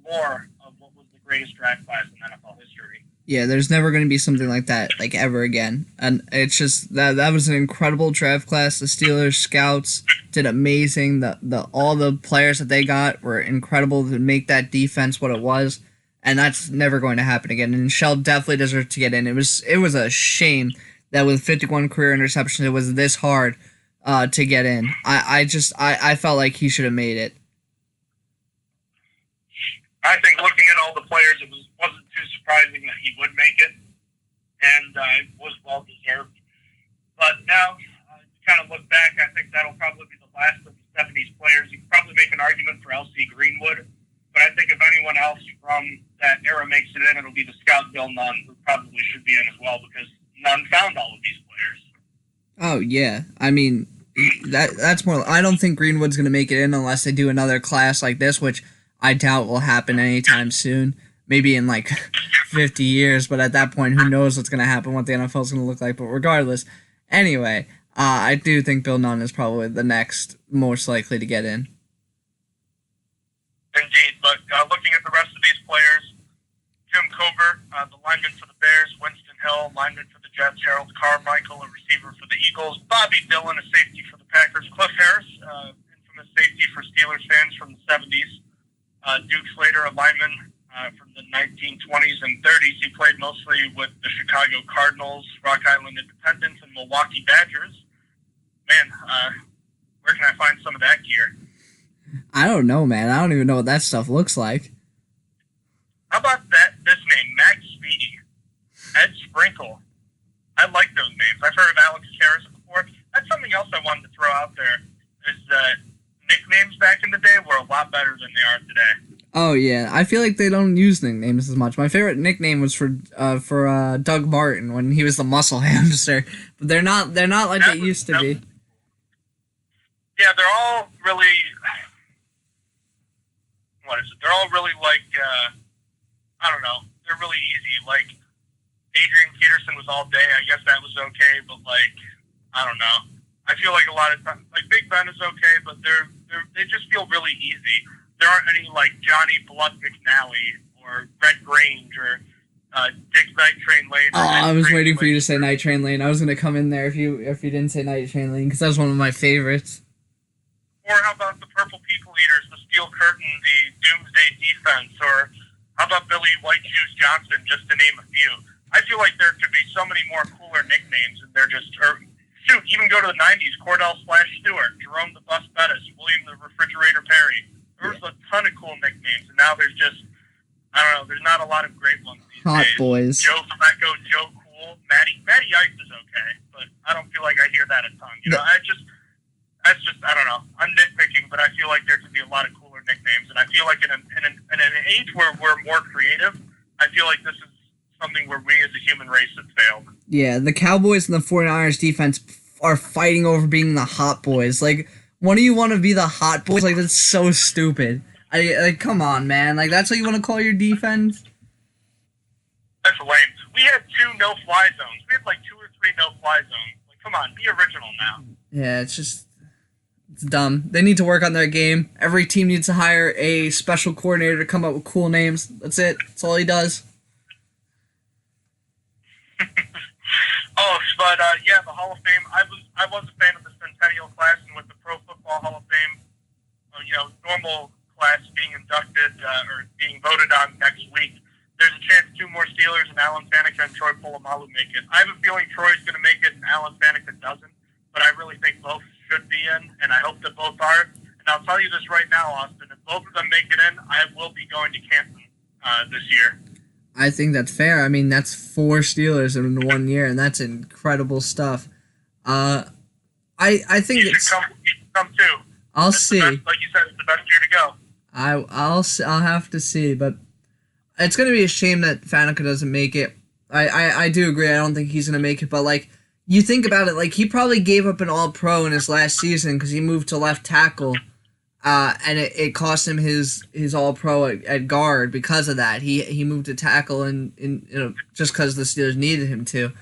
lore of what was the greatest draft class in NFL history. Yeah, there's never going to be something like that, ever again. And it's just, that was an incredible draft class. The Steelers scouts did amazing. All the players that they got were incredible to make that defense what it was. And that's never going to happen again. And Shell definitely deserved to get in. It was a shame that with 51 career interceptions, it was this hard to get in. I felt like he should have made it. I think looking at all the players, it wasn't too surprising that he would make it, and it was well deserved. But now, to kind of look back, I think that'll probably be the last of the 70s players. You could probably make an argument for L.C. Greenwood, but I think if anyone else from that era makes it in, it'll be the scout Bill Nunn, who probably should be in as well, because Nunn found all of these players. Oh, yeah. I mean, that's more... I don't think Greenwood's going to make it in unless they do another class like this, which I doubt will happen anytime soon. Maybe in 50 years, but at that point, who knows what's going to happen, what the NFL is going to look like. But regardless, anyway, I do think Bill Nunn is probably the next most likely to get in. Indeed, but looking at the rest of these players, Jim Covert, the lineman for the Bears, Winston Hill, lineman for the Jets, Harold Carmichael, a receiver for the Eagles, Bobby Dillon, a safety for the Packers, Cliff Harris, infamous safety for Steelers fans from the 70s, Duke Slater, a lineman from the 1920s and 30s. He played mostly with the Chicago Cardinals, Rock Island Independents, and Milwaukee Badgers. Man, where can I find some of that gear? I don't know, man. I don't even know what that stuff looks like. How about this name, Max Speedy, Ed Sprinkle? I like those names. I've heard of Alex Karras before. That's something else I wanted to throw out there, is that nicknames back in the day were a lot better than they are today. Oh yeah, I feel like they don't use nicknames as much. My favorite nickname was for Doug Martin when he was the muscle hamster, but they're not like they used to be. Yeah, they're all really. What is it? They're all really I don't know. They're really easy. Like Adrian Peterson was all day. I guess that was okay, but I don't know. I feel like a lot of times, Big Ben is okay, but they just feel really easy. There aren't any Johnny Blood McNally or Red Grange or Dick Night Train Lane. Oh, I was waiting for you to say Night Train Lane. I was going to come in there if you didn't say Night Train Lane because that was one of my favorites. Or how about the Purple People Eaters, the Steel Curtain, the Doomsday Defense, or how about Billy White Shoes Johnson, just to name a few. I feel like there could be so many more cooler nicknames, and they're just shoot, even go to the 90s, Cordell Splash Stewart, Jerome the Bus Bettis, William the Refrigerator Perry. There was a ton of cool nicknames, and now there's just, I don't know, there's not a lot of great ones these Hot days. boys. Joe Flacco, Joe Cool, Matty Ice is okay, but I don't feel like I hear that a ton. You know, that's just, I don't know. I'm nitpicking, but I feel like there could be a lot of cooler nicknames, and I feel like in an age where we're more creative, I feel like this is something where we as a human race have failed. Yeah, the Cowboys and the 49ers defense are fighting over being the hot boys. Like, one of you want to be the hot boys? Like, that's so stupid. Like, come on, man. Like, that's what you want to call your defense? That's lame. We had 2 no-fly zones. We had like 2 or 3 no-fly zones. Like, come on, be original now. Yeah, it's dumb. They need to work on their game. Every team needs to hire a special coordinator to come up with cool names. That's it. That's all he does. Yeah, the Hall of Fame. I was a fan of the Centennial class, and with the Pro Football Hall of Fame, normal class being inducted or being voted on next week, there's a chance 2 more Steelers and Alan Faneca and Troy Polamalu make it. I have a feeling Troy's going to make it and Alan Faneca doesn't, but I really think both should be in, and I hope that both are. And I'll tell you this right now, Austin, if both of them make it in, I will be going to Canton this year. I think that's fair. I mean, that's 4 Steelers in 1 year, and that's incredible stuff. I think you should come too. I'll see. Like you said, it's the best year to go. I'll have to see, but it's gonna be a shame that Faneca doesn't make it. I do agree. I don't think he's gonna make it, but like you think about it, like he probably gave up an All-Pro in his last season because he moved to left tackle. And it cost him his All-Pro at guard because of that. He moved to tackle and just because the Steelers needed him to,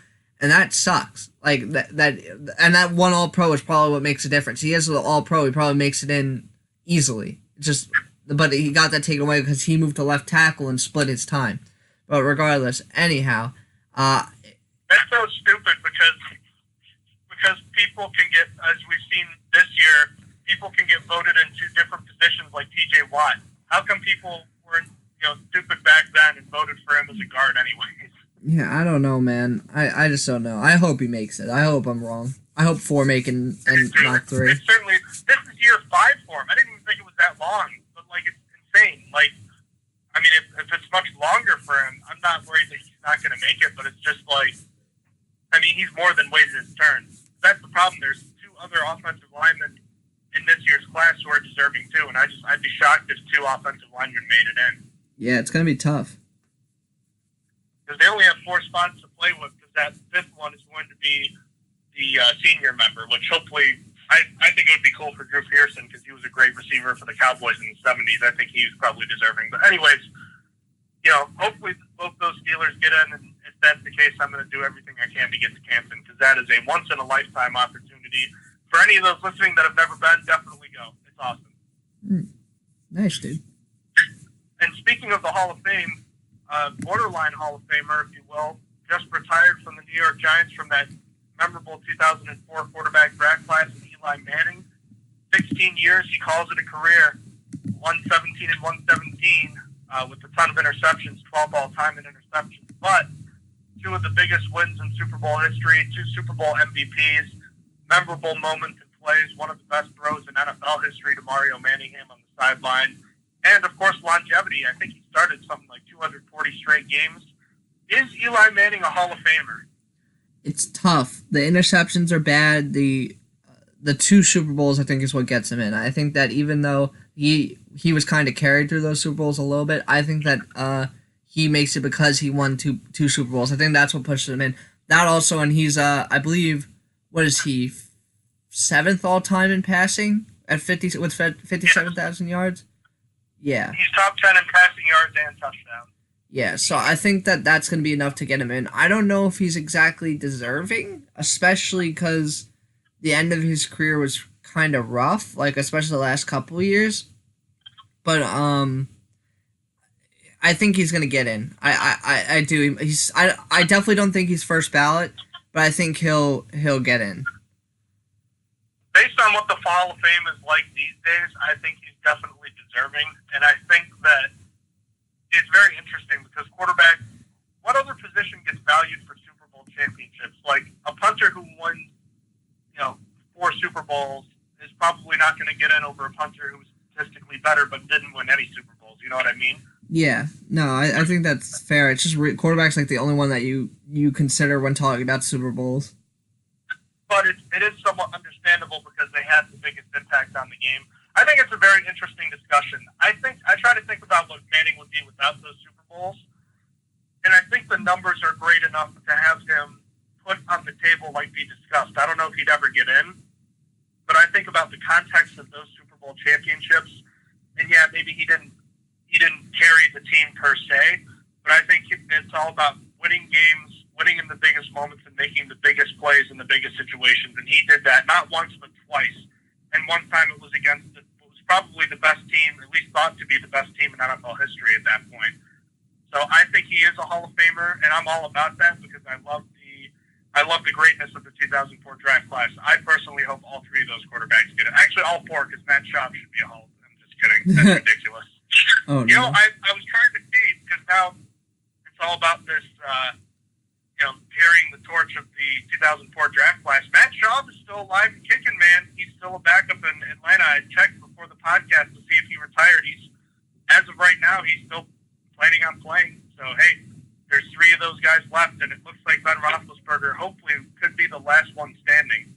and that sucks. Like that one All-Pro is probably what makes a difference. He has the All-Pro. He probably makes it in easily. But he got that taken away because he moved to left tackle and split his time. But regardless, anyhow, that's so stupid because people can get, as we've seen this year, people can get voted in 2 different positions like T.J. Watt. How come people were stupid back then and voted for him as a guard anyways? Yeah, I don't know, man. I just don't know. I hope he makes it. I hope I'm wrong. I hope 4 make it and not 3. It's certainly, this is year 5 for him. I didn't even think it was that long, but like it's insane. Like, I mean, if it's much longer for him, I'm not worried that he's not going to make it, but it's just like, I mean, he's more than waited his turn. That's the problem. There's 2 other offensive linemen in this year's class who are deserving too, and I'd be shocked if 2 offensive linemen made it in. Yeah, it's gonna be tough. Because they only have 4 spots to play with, because that 5th one is going to be the senior member, which hopefully, I think it would be cool for Drew Pearson, because he was a great receiver for the Cowboys in the 70s. I think he's probably deserving. But anyways, hopefully both those Steelers get in, and if that's the case, I'm going to do everything I can to get to Canton, because that is a once-in-a-lifetime opportunity. For any of those listening that have never been, definitely go. It's awesome. Nice, dude. And speaking of the Hall of Fame, borderline Hall of Famer, if you will, just retired from the New York Giants from that memorable 2004 quarterback draft class, Eli Manning. 16 years, he calls it a career. 117 and 117 with a ton of interceptions, 12 all-time in interceptions. But 2 of the biggest wins in Super Bowl history, 2 Super Bowl MVPs, memorable moments and plays, one of the best throws in NFL history to Mario Manningham on the sideline. And, of course, longevity. I think he started something like 240 straight games. Is Eli Manning a Hall of Famer? It's tough. The interceptions are bad. The 2 Super Bowls, I think, is what gets him in. I think that even though he was kind of carried through those Super Bowls a little bit, I think that he makes it because he won two Super Bowls. I think that's what pushes him in. That also, and he's, I believe, what is he, 7th all-time in passing at 57,000 yards? Yeah. He's top 10 in passing yards and touchdowns. Yeah, so I think that that's going to be enough to get him in. I don't know if he's exactly deserving, especially because the end of his career was kind of rough, like especially the last couple of years. But I think he's going to get in. I do. I definitely don't think he's first ballot, but I think he'll get in. Based on what the Hall of Fame is like these days, I think he's definitely deserving. And I think that it's very interesting because quarterback, what other position gets valued for Super Bowl championships? Like a punter who wins Bowls is probably not going to get in over a punter who was statistically better but didn't win any Super Bowls. You know what I mean? Yeah, no, I think that's fair. It's just quarterback's like the only one that you consider when talking about Super Bowls. But it is somewhat understandable because they had the biggest impact on the game. I think it's a very interesting discussion. I try to think about what Manning would be without those Super Bowls, and I think the numbers are great enough to have him put on the table like we discussed. I don't know if he'd ever get in, but I think about the context of those Super Bowl championships, and yeah, maybe he didn't carry the team per se, but I think it's all about winning games, winning in the biggest moments, and making the biggest plays in the biggest situations. And he did that not once but twice. And one time it was against what was probably the best team, at least thought to be the best team in NFL history at that point. So I think he is a Hall of Famer, and I'm all about that because I love the greatness of the 2004 draft class. I personally hope all three of those quarterbacks get it. Actually, all four, because Matt Schaub should be a Hall of Fame. I'm just kidding. That's ridiculous. Oh, you no. know, I was trying to see, because now it's all about this, carrying the torch of the 2004 draft class. Matt Schaub is still alive and kicking, man. He's still a backup in Atlanta. I checked before the podcast to see if he retired. As of right now, he's still planning on playing. So, hey, there's three of those guys left, and it looks like Ben Roethlisberger hopefully could be the last one standing.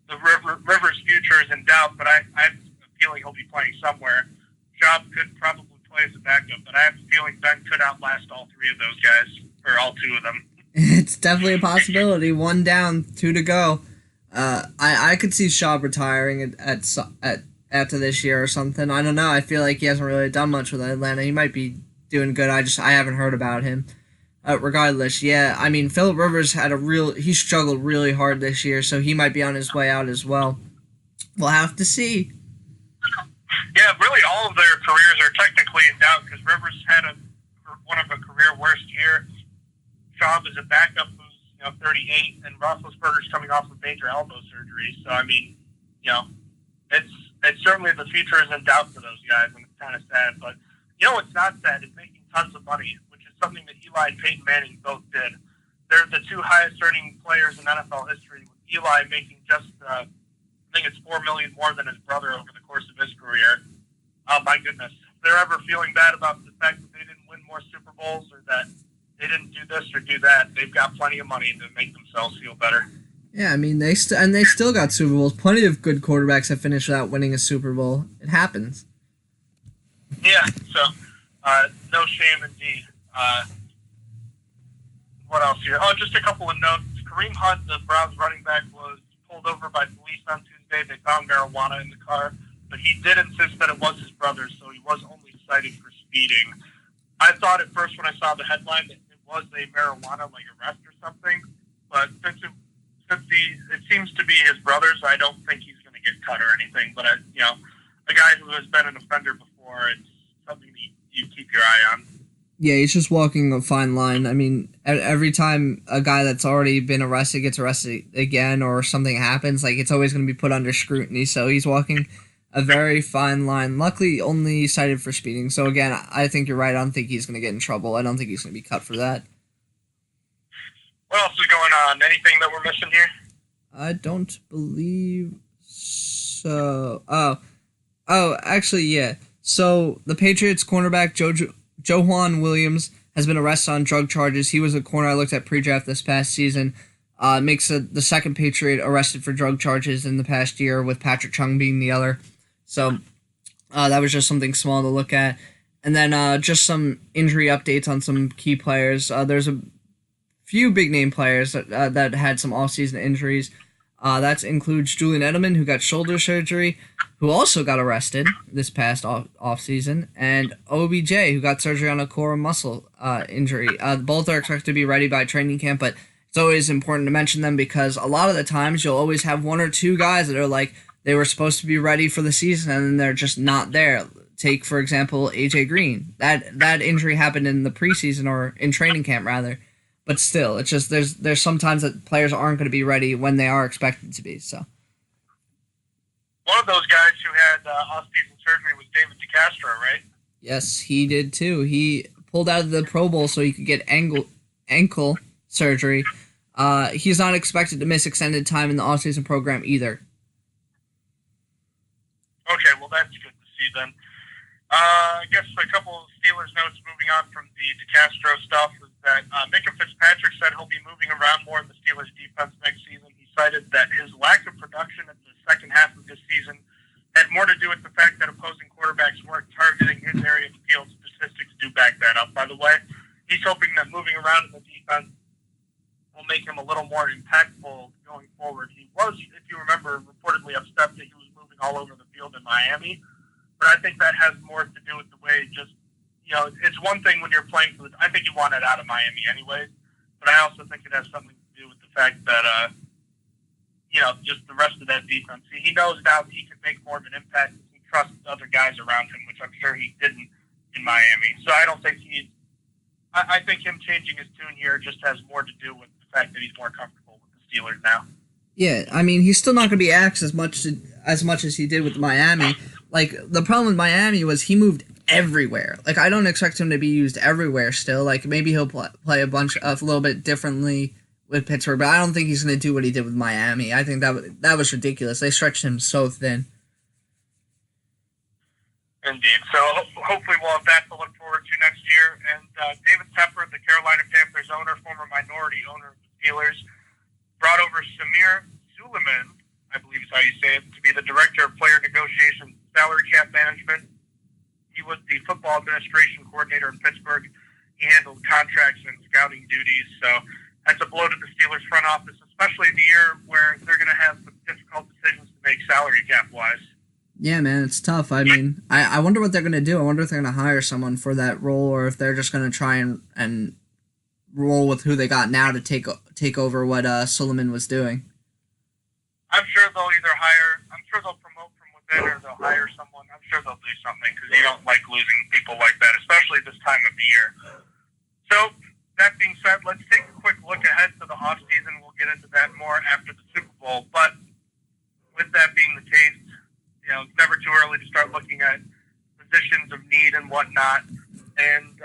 The Rivers' future is in doubt, but I have a feeling he'll be playing somewhere. Schaub could probably play as a backup, but I have a feeling Ben could outlast all three of those guys, or all two of them. It's definitely a possibility. One down, two to go. I could see Schaub retiring at after this year or something. I don't know. I feel like he hasn't really done much with Atlanta. He might be doing good. I haven't heard about him. Regardless, yeah. I mean, Phillip Rivers he struggled really hard this year, so he might be on his way out as well. We'll have to see. Yeah, really, all of their careers are technically in doubt because Rivers had one of a career worst year. Schaub is a backup who's 38, and Roethlisberger's coming off of major elbow surgery. So I mean, it's certainly the future is in doubt for those guys, and it's kind of sad. But what's not sad is making tons of money, which is something that Eli and Peyton Manning both did. They're the two highest earning players in NFL history, with Eli making just I think it's $4 million more than his brother over the course of his career. Oh my goodness! If they're ever feeling bad about the fact that they didn't win more Super Bowls or that they didn't do this or do that, they've got plenty of money to make themselves feel better. Yeah, I mean they still got Super Bowls. Plenty of good quarterbacks have finished without winning a Super Bowl. It happens. Yeah, so no shame indeed. What else here? Oh, just a couple of notes. Kareem Hunt, the Browns running back, was pulled over by police on Tuesday. They found marijuana in the car, but he did insist that it was his brother's, so he was only cited for speeding. I thought at first when I saw the headline that it was a marijuana arrest or something, but since it seems to be his brother's, I don't think he's going to get cut or anything. But a guy who has been an offender before, it's something that you keep your eye on. Yeah, he's just walking a fine line. I mean, every time a guy that's already been arrested gets arrested again or something happens, it's always going to be put under scrutiny. So he's walking a very fine line. Luckily, only cited for speeding. So again, I think you're right. I don't think he's going to get in trouble. I don't think he's going to be cut for that. What else is going on? Anything that we're missing here? I don't believe so. Oh, actually, yeah. So the Patriots cornerback Joejuan Williams has been arrested on drug charges. He was a corner I looked at pre-draft this past season. Makes the second Patriot arrested for drug charges in the past year, with Patrick Chung being the other. So that was just something small to look at. And then just some injury updates on some key players. There's a few big-name players that had some off-season injuries. That includes Julian Edelman, who got shoulder surgery, who also got arrested this past off-season, and OBJ, who got surgery on a core muscle injury. Both are expected to be ready by training camp, but it's always important to mention them because a lot of the times you'll always have one or two guys that are they were supposed to be ready for the season and then they're just not there. Take, for example, AJ Green. That injury happened in the preseason or in training camp, rather. But still, it's just there's sometimes that players aren't going to be ready when they are expected to be. So one of those guys who had off-season surgery was David DeCastro, right? Yes, he did too. He pulled out of the Pro Bowl so he could get ankle surgery. He's not expected to miss extended time in the off-season program either. well, that's good to see then. I guess a couple of Steelers notes moving on from the DeCastro stuff is that Minka Fitzpatrick said he'll be moving around more in the Steelers defense next season. He cited that his lack of production in the second half of this season had more to do with the fact that opposing quarterbacks weren't targeting his area of the field. Statistics do back that up, by the way. He's hoping that moving around in the defense will make him a little more impactful going forward. He was, if you remember, reportedly upset that he was moving all over the field in Miami. But I think that has more to do with the way it's one thing when you're playing for I think he wanted out of Miami anyways, but I also think it has something to do with the fact that, just the rest of that defense. He knows now that he can make more of an impact if he trusts other guys around him, which I'm sure he didn't in Miami. So I don't think I think him changing his tune here just has more to do with the fact that he's more comfortable with the Steelers now. Yeah, I mean, he's still not going to be axed as much as he did with Miami. Like, the problem with Miami was he moved everywhere. Like, I don't expect him to be used everywhere still. Like, maybe he'll play a little bit differently with Pittsburgh, but I don't think he's going to do what he did with Miami. I think that was ridiculous. They stretched him so thin. Indeed. So hopefully we'll have that to look forward to next year. And David Tepper, the Carolina Panthers owner, former minority owner of the Steelers, brought over Samir Suleiman, I believe is how you say it, to be the director of player negotiations, salary cap management. He was the football administration coordinator in Pittsburgh. He handled contracts and scouting duties. So that's a blow to the Steelers front office, especially in the year where they're going to have some difficult decisions to make salary cap-wise. Yeah, man, it's tough. I mean, I wonder what they're going to do. I wonder if they're going to hire someone for that role or if they're just going to try and roll with who they got now to take over what Suleiman was doing. I'm sure they'll promote from within or they'll hire someone. I'm sure they'll do something because you don't like losing people like that, especially this time of the year. So, that being said, let's take a quick look ahead to the offseason. We'll get into that more after the Super Bowl. But with that being the case, it's never too early to start looking at positions of need and whatnot. And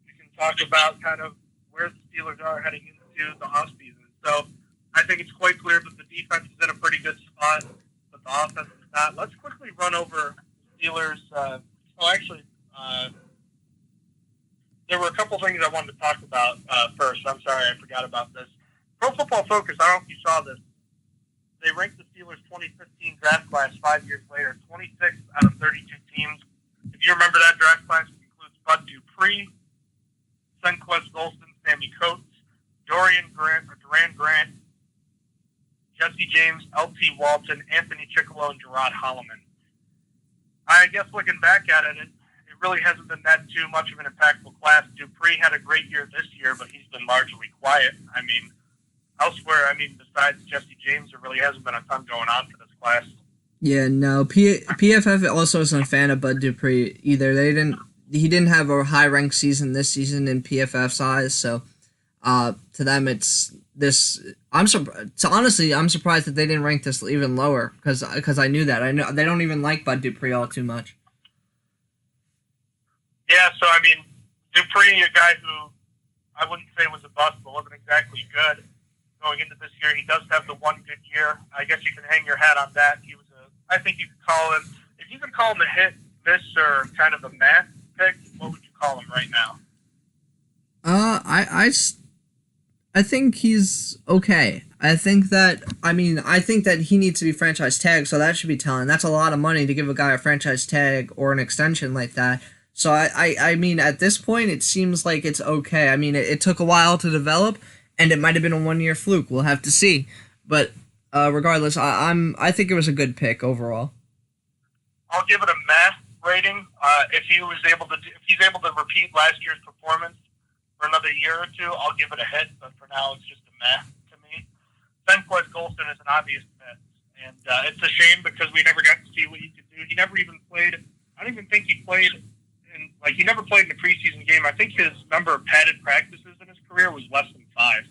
we can talk about kind of where the Steelers are heading into the offseason. So I think it's quite clear that the defense is in a pretty good spot, but the offense is not. Let's quickly run over Steelers. There were a couple things I wanted to talk about first. I'm sorry, I forgot about this. Pro Football Focus, I don't know if you saw this. They ranked the Steelers' 2015 draft class 5 years later, 26 out of 32 teams. If you remember that draft class, it includes Bud Dupree, Senquez Golston, Sammy Coates, Duran Grant, Jesse James, L.T. Walton, Anthony Chickalo, and Gerard Holloman. I guess looking back at it, it really hasn't been that too much of an impactful class. Dupree had a great year this year, but he's been largely quiet. Elsewhere, besides Jesse James, there really hasn't been a ton going on for this class. Yeah, no. PFF also isn't a fan of Bud Dupree either. He didn't have a high-ranked season this season in PFF's eyes, so to them it's this. Honestly, I'm surprised that they didn't rank this even lower because I knew that. I know they don't even like Bud Dupree all too much. Yeah, so Dupree, a guy who I wouldn't say was a bust, but wasn't exactly good going into this year. He does have the one good year. I guess you can hang your hat on that. He was I think you could call him, if you could call him a hit, miss, or kind of a meh pick, what would you call him right now? I think he's okay. I think that he needs to be franchise tagged, so that should be telling. That's a lot of money to give a guy a franchise tag or an extension like that. So at this point, it seems like it's okay. It took a while to develop, and it might have been a 1 year fluke. We'll have to see. But regardless, I think it was a good pick overall. I'll give it a meh rating. If he's able to repeat last year's performance for another year or two, I'll give it a hit. But for now, it's just a meh to me. Senquez Golston is an obvious miss, and it's a shame because we never got to see what he could do. He never even played. I don't even think he played. He never played in a preseason game. I think his number of padded practices in his career was less than 5.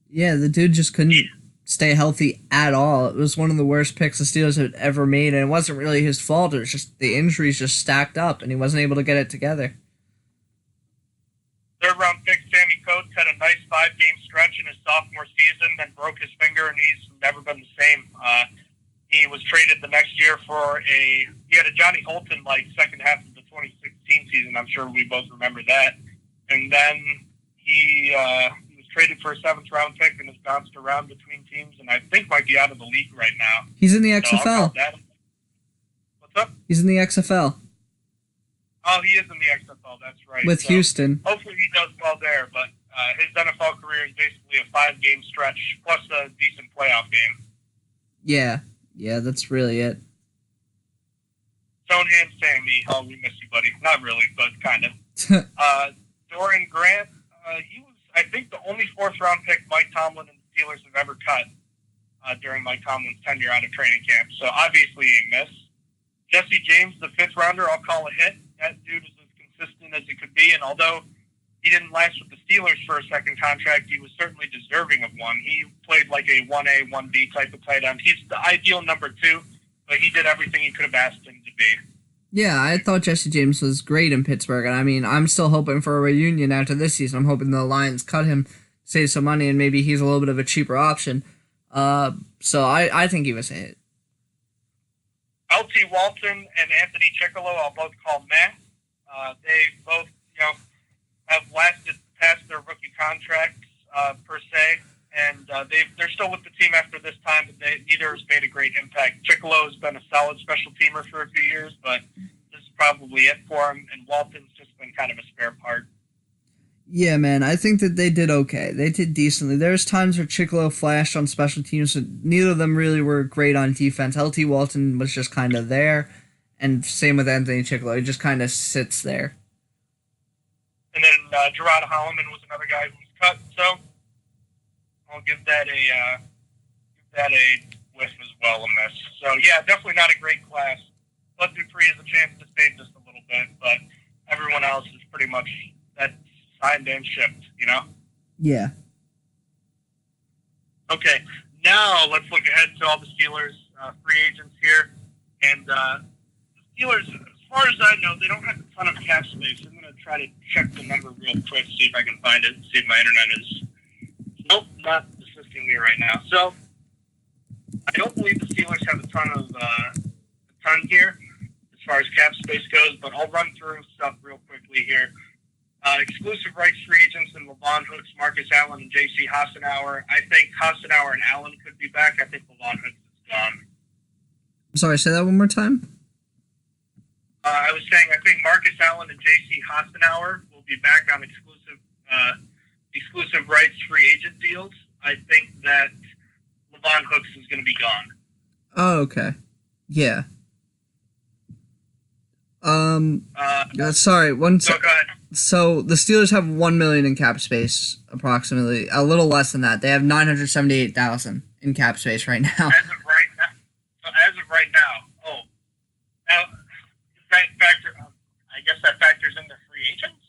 Yeah, the dude just couldn't stay healthy at all. It was one of the worst picks the Steelers had ever made, and it wasn't really his fault. It was just the injuries just stacked up, and he wasn't able to get it together. Third-round pick Sammy Coates had a nice 5-game stretch in his sophomore season, then broke his finger, and he's never been the same. He was traded the next year for he had a Johnny Holton second half of the 2016 season. I'm sure we both remember that. And then he was traded for a 7th round pick and has bounced around between teams, and I think might be out of the league right now. He's in the So XFL. What's up? He's in the XFL. Oh, he is in the XFL. That's right. With So Houston. hopefully he does well there, but his NFL career is basically a 5-game stretch plus a decent playoff game. Yeah, that's really it. Stoneham Sammy, oh, we miss you, buddy. Not really, but kind of. Dorian Grant, he was, I think, the only 4th-round pick Mike Tomlin and the Steelers have ever cut during Mike Tomlin's tenure out of training camp. So obviously a miss. Jesse James, the 5th-rounder, I'll call a hit. That dude is as consistent as he could be, and although he didn't last with the Steelers for a second contract, he was certainly deserving of one. He played like a 1A, 1B type of tight end. He's the ideal number 2, but he did everything you could have asked him to be. Yeah, I thought Jesse James was great in Pittsburgh, and I mean, I'm still hoping for a reunion after this season. I'm hoping the Lions cut him, save some money, and maybe he's a little bit of a cheaper option. So I think he was a hit. L.T. Walton and Anthony Chickalo, I'll both call meh. They both, have lasted past their rookie contracts, per se, and they're still with the team after this time, but neither has made a great impact. Chickalo has been a solid special teamer for a few years, but this is probably it for him, and Walton's just been kind of a spare part. Yeah, man, I think that they did okay. They did decently. There's times where Chickalo flashed on special teams, but neither of them really were great on defense. L.T. Walton was just kind of there, and same with Anthony Chickalo. He just kind of sits there. And then Gerard Holloman was another guy who was cut, so I'll give that a whiff as well, a miss. So, yeah, definitely not a great class. Bud Dupree has a chance to stay just a little bit, but everyone else is pretty much that signed and shipped, Yeah. Okay, now let's look ahead to all the Steelers free agents here. And the Steelers, as far as I know, they don't have a ton of cap space. I'm going to try to check the number real quick, see if I can find it, see if my internet is... Nope, not assisting me right now. So, I don't believe the Steelers have a ton here as far as cap space goes, but I'll run through stuff real quickly here. Exclusive rights free agents in Levon Hooks, Marcus Allen, and J.C. Hassenauer. I think Hassenauer and Allen could be back. I think Levon Hooks is gone. Sorry, say that one more time? I was saying I think Marcus Allen and J.C. Hassenauer will be back on exclusive rights free agent deals. I think that Levon Hooks is going to be gone. Oh, okay. Yeah. Sorry, one So sec. go ahead. So the Steelers have $1 million in cap space, approximately. A little less than that. They have $978,000 in cap space right now. As of right now. Oh, now that factor. I guess that factors in the free agents.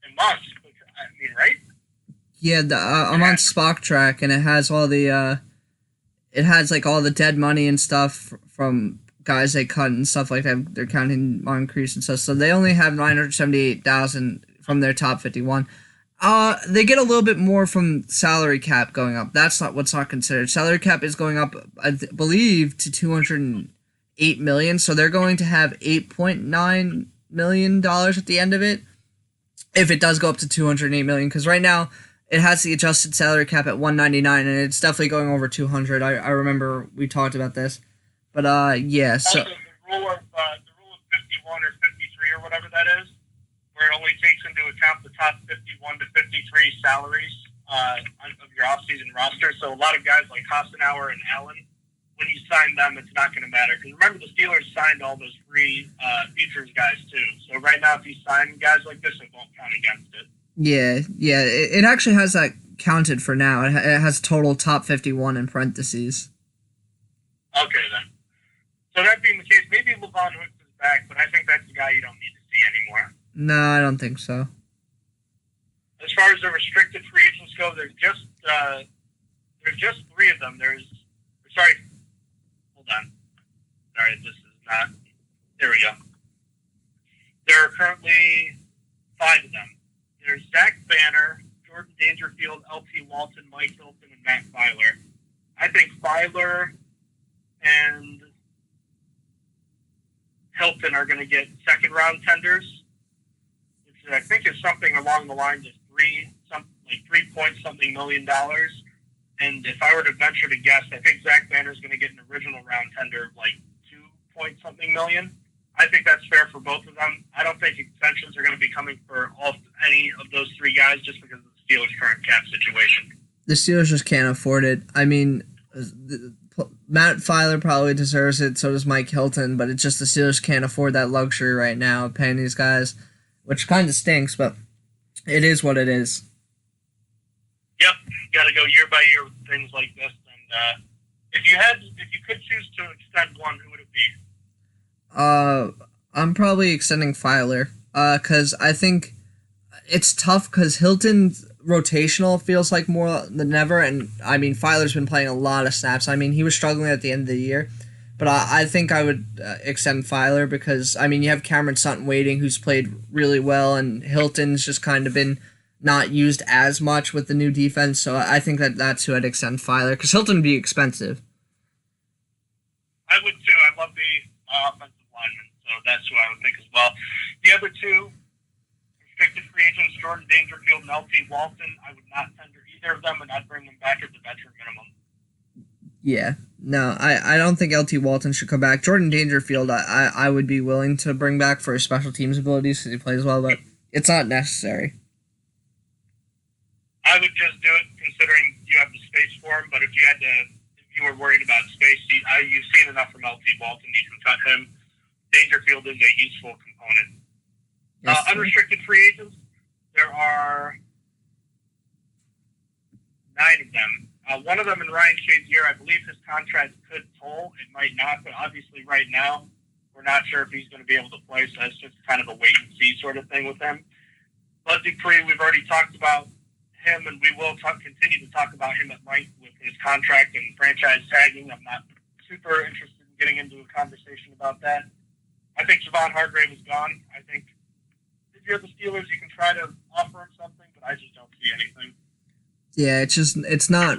It must. I mean, right? Yeah, I'm on Spock Track, and it has all the all the dead money and stuff from guys they cut and stuff like that. They're counting Moncrief and stuff, so they only have $978,000 from their top 51. They get a little bit more from salary cap going up. That's not what's not considered. Salary cap is going up, I believe, to $208 million. So they're going to have $8.9 million at the end of it, if it does go up to $208 million. Because right now it has the adjusted salary cap at $199, and it's definitely going over $200. I remember we talked about this, but yeah. So also, the rule of 51 or 53 or whatever that is, where it only takes into account the top 51 to 53 salaries of your offseason roster. So a lot of guys like Hassenauer and Allen, when you sign them, it's not going to matter. Because remember, the Steelers signed all those free futures guys too. So right now, if you sign guys like this, it won't count against it. Yeah. It actually has that counted for now. It has total top 51 in parentheses. Okay, then. So that being the case, maybe Levon Hooks is back, but I think that's the guy you don't need to see anymore. No, I don't think so. As far as the restricted free agents go, there's just 3 of them. Hold on. Sorry, this is not. There we go. There are currently 5 of them. There's Zach Banner, Jordan Dangerfield, L.T. Walton, Mike Hilton, and Matt Filer. I think Filer and Hilton are going to get second-round tenders, which I think is something along the lines of $3 million. And if I were to venture to guess, I think Zach Banner's going to get an original round tender of like $2 million. I think that's fair for both of them. I don't think extensions are going to be coming for any of those three guys just because of the Steelers' current cap situation. The Steelers just can't afford it. I mean, Matt Filer probably deserves it, so does Mike Hilton, but it's just the Steelers can't afford that luxury right now of paying these guys, which kind of stinks, but it is what it is. Yep, you got to go year by year with things like this. And if you could choose to extend one, who would it be? I'm probably extending Filer, because I think it's tough because Hilton's rotational feels like more than ever, and I mean Filer's been playing a lot of snaps. I mean he was struggling at the end of the year, but I think I would extend Filer because I mean you have Cameron Sutton waiting, who's played really well, and Hilton's just kind of been not used as much with the new defense. So I think that's who I'd extend Filer because Hilton would be expensive. I would too. I love the offensive lineman, so that's who I would think as well. The other two restricted free agents, Jordan Dangerfield and LT Walton, I would not tender either of them, and I'd bring them back at the veteran minimum. Yeah, no, I don't think LT Walton should come back. Jordan Dangerfield, I would be willing to bring back for his special teams abilities because he plays well, but it's not necessary. I would just do it considering you have the space for him, but if you were worried about space, you've seen enough from LT Walton, you can cut him. Dangerfield is a useful component. Yes, unrestricted free agents, there are 9 of them. One of them in Ryan Shazier, I believe his contract could toll. It might not, but obviously right now we're not sure if he's going to be able to play, so that's just kind of a wait-and-see sort of thing with him. Bud Dupree, we've already talked about him, and we will continue to talk about him at length with his contract and franchise tagging. I'm not super interested in getting into a conversation about that. I think Javon Hargrave is gone. I think if you're the Steelers, you can try to offer him something, but I just don't see anything. Yeah, it's not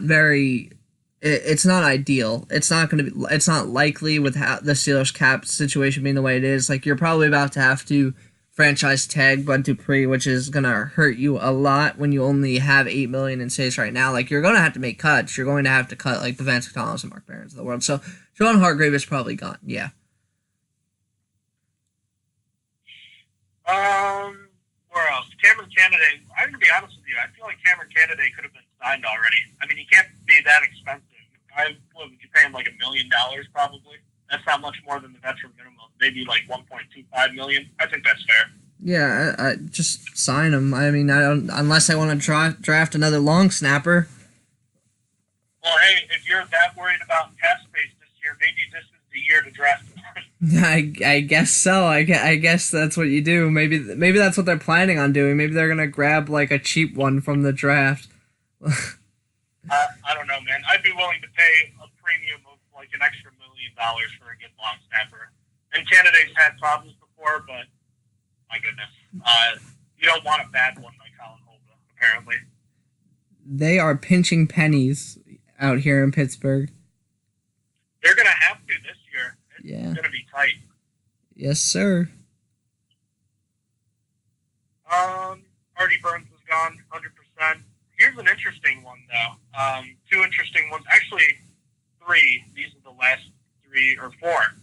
ideal. It's not likely with the Steelers cap situation being the way it is. Like, you're probably about to have to franchise tag Bud Dupree, which is going to hurt you a lot when you only have $8 million in space right now. Like, you're going to have to make cuts. You're going to have to cut, like, the Vance McDonald's and Mark Barons of the world. So, Javon Hargrave is probably gone, yeah. Where else? Cameron Canaday. I'm going to be honest with you. I feel like Cameron Canaday could have been signed already. I mean, he can't be that expensive. Would you pay him like $1 million probably? That's not much more than the veteran minimum. Maybe like $1.25 million. I think that's fair. Yeah, I just sign him. I mean, I don't unless I want to draft another long snapper. Well, hey, if you're that worried about cap space this year, maybe this is the year to draft him. I guess so. I guess that's what you do. Maybe that's what they're planning on doing. Maybe they're gonna grab like a cheap one from the draft. I don't know, man. I'd be willing to pay a premium of like an extra $1 million for a good long snapper. And Canada's had problems before, but my goodness, you don't want a bad one like Colin Holba, apparently. They are pinching pennies out here in Pittsburgh. They're gonna have to this year. Yeah. It's going to be tight. Yes, sir. Artie Burns was gone 100%. Here's an interesting one, though. 2 interesting ones. Actually, 3. These are the last 3 or 4.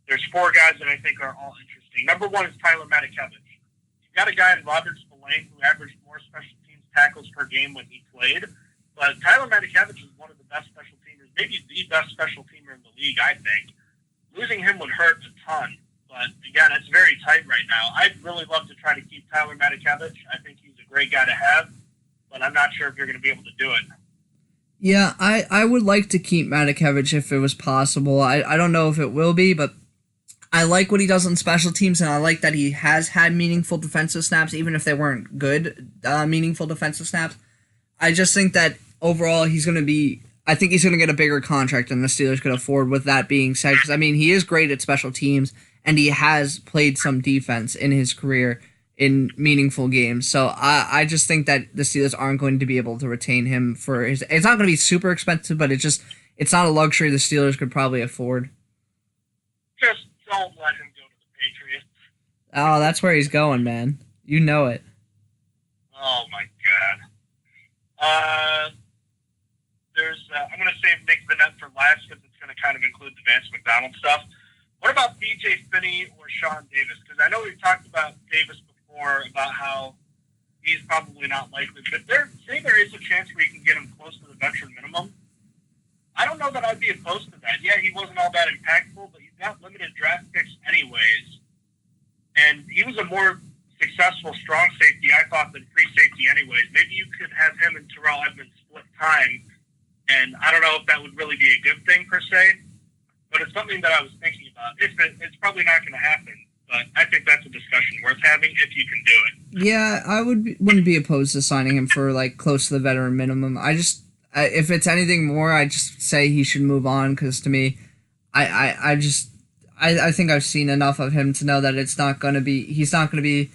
There's 4 guys that I think are all interesting. Number 1 is Tyler Matakevich. You've got a guy in Robert Spillane who averaged more special teams tackles per game when he played. But Tyler Matakevich is one of the best special teamers, maybe the best special teamer in the league, I think. Losing him would hurt a ton, but again, it's very tight right now. I'd really love to try to keep Tyler Matakevich. I think he's a great guy to have, but I'm not sure if you're going to be able to do it. Yeah, I would like to keep Matakevich if it was possible. I don't know if it will be, but I like what he does on special teams, and I like that he has had meaningful defensive snaps, even if they weren't good meaningful defensive snaps. I just think that overall I think he's going to get a bigger contract than the Steelers could afford, with that being said, because, I mean, he is great at special teams, and he has played some defense in his career in meaningful games. So I just think that the Steelers aren't going to be able to retain him for his... It's not going to be super expensive, but it's not a luxury the Steelers could probably afford. Just don't let him go to the Patriots. Oh, that's where he's going, man. You know it. Oh my God. I'm going to save Nick Vannett for last because it's going to kind of include the Vance McDonald stuff. What about BJ Finney or Sean Davis? Because I know we've talked about Davis before about how he's probably not likely, but there is a chance where you can get him close to the veteran minimum. I don't know that I'd be opposed to that. Yeah, he wasn't all that impactful, but he's got limited draft picks anyways, and he was a more successful strong safety, I thought, than free safety anyways. Maybe you could have him and Terrell Edmonds split time, and I don't know if that would really be a good thing per se, but it's something that I was thinking about. It's probably not going to happen, but I think that's a discussion worth having if you can do it. Yeah, I wouldn't be opposed to signing him for like close to the veteran minimum. If it's anything more, I just say he should move on because to me, I think I've seen enough of him to know that he's not going to be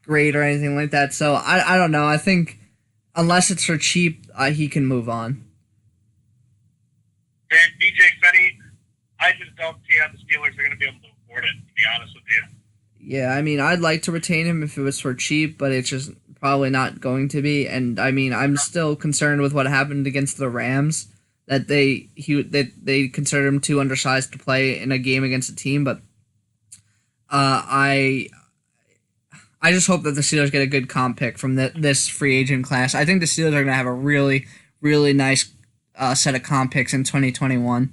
great or anything like that. So I don't know. I think unless it's for cheap, he can move on. And BJ Finney, I just don't see how the Steelers are going to be able to afford it, to be honest with you. Yeah, I mean, I'd like to retain him if it was for cheap, but it's just probably not going to be. And I mean, I'm still concerned with what happened against the Rams, that they considered him too undersized to play in a game against a team. But I just hope that the Steelers get a good comp pick from this free agent class. I think the Steelers are going to have a really, really nice set of comp picks in 2021.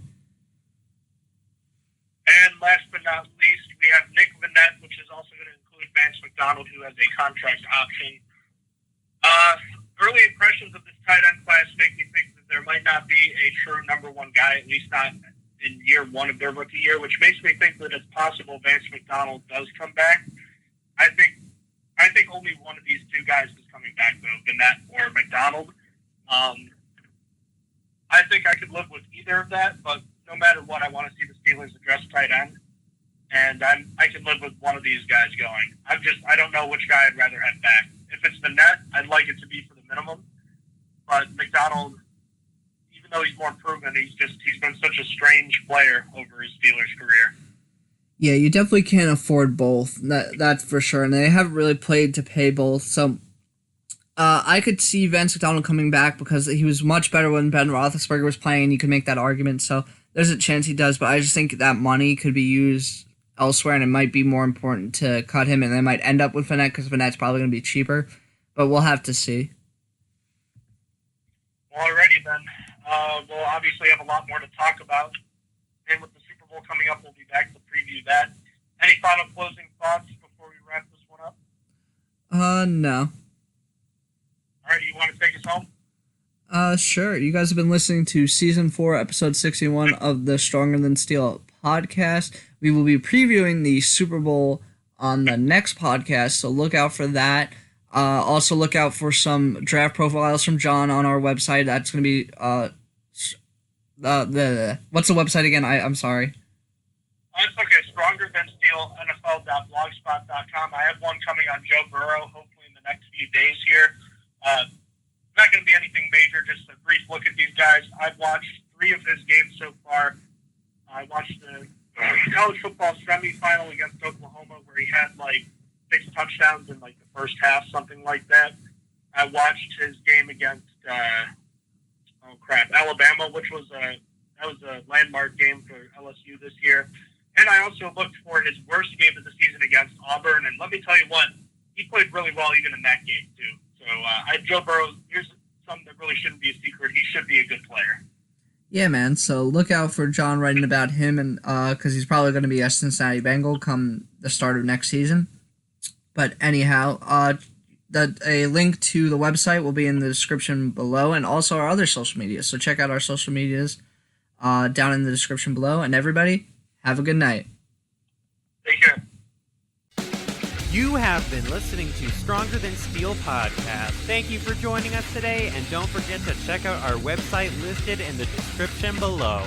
And last but not least, we have Nick Vannett, which is also going to include Vance McDonald, who has a contract option. Early impressions of this tight end class make me think that there might not be a true number one guy, at least not in year one of their rookie year, which makes me think that it's possible Vance McDonald does come back. I think only one of these two guys is coming back, though, Vannett or McDonald. I think I could live with either of that, but no matter what, I want to see the Steelers address tight end, and I can live with one of these guys going. I don't know which guy I'd rather have back. If it's Vannett, I'd like it to be for the minimum, but McDonald, even though he's more proven, he's been such a strange player over his Steelers career. Yeah, you definitely can't afford both. That's for sure, and they haven't really played to pay both. So I could see Vance McDonald coming back because he was much better when Ben Roethlisberger was playing. You could make that argument, so there's a chance he does. But I just think that money could be used elsewhere, and it might be more important to cut him, and they might end up with Vannett because Vannett's probably going to be cheaper. But we'll have to see. Well, alrighty then. We'll obviously have a lot more to talk about, and with the Super Bowl coming up, we'll be back to preview that. Any final closing thoughts before we wrap this one up? No. All right, you want to take us home? Sure. You guys have been listening to Season 4, Episode 61 of the Stronger Than Steel podcast. We will be previewing the Super Bowl on the next podcast, so look out for that. Also, look out for some draft profiles from John on our website. That's going to be what's the website again? I'm sorry. It's okay. Stronger Than Steel, NFL.blogspot.com. I have one coming on Joe Burrow, hopefully in the next few days here. Not going to be anything major, just a brief look at these guys. I've watched 3 of his games so far. I watched the college football semifinal against Oklahoma where he had like 6 touchdowns in like the first half, something like that. I watched his game against Alabama, which was a landmark game for LSU this year. And I also looked for his worst game of the season against Auburn, and let me tell you what, he played really well even in that game too. So Joe Burrow, here's something that really shouldn't be a secret. He should be a good player. Yeah, man. So look out for John writing about him, and because he's probably going to be a Cincinnati Bengal come the start of next season. But anyhow, a link to the website will be in the description below, and also our other social media. So check out our social medias down in the description below. And everybody, have a good night. Take care. You have been listening to Stronger Than Steel podcast. Thank you for joining us today, and don't forget to check out our website listed in the description below.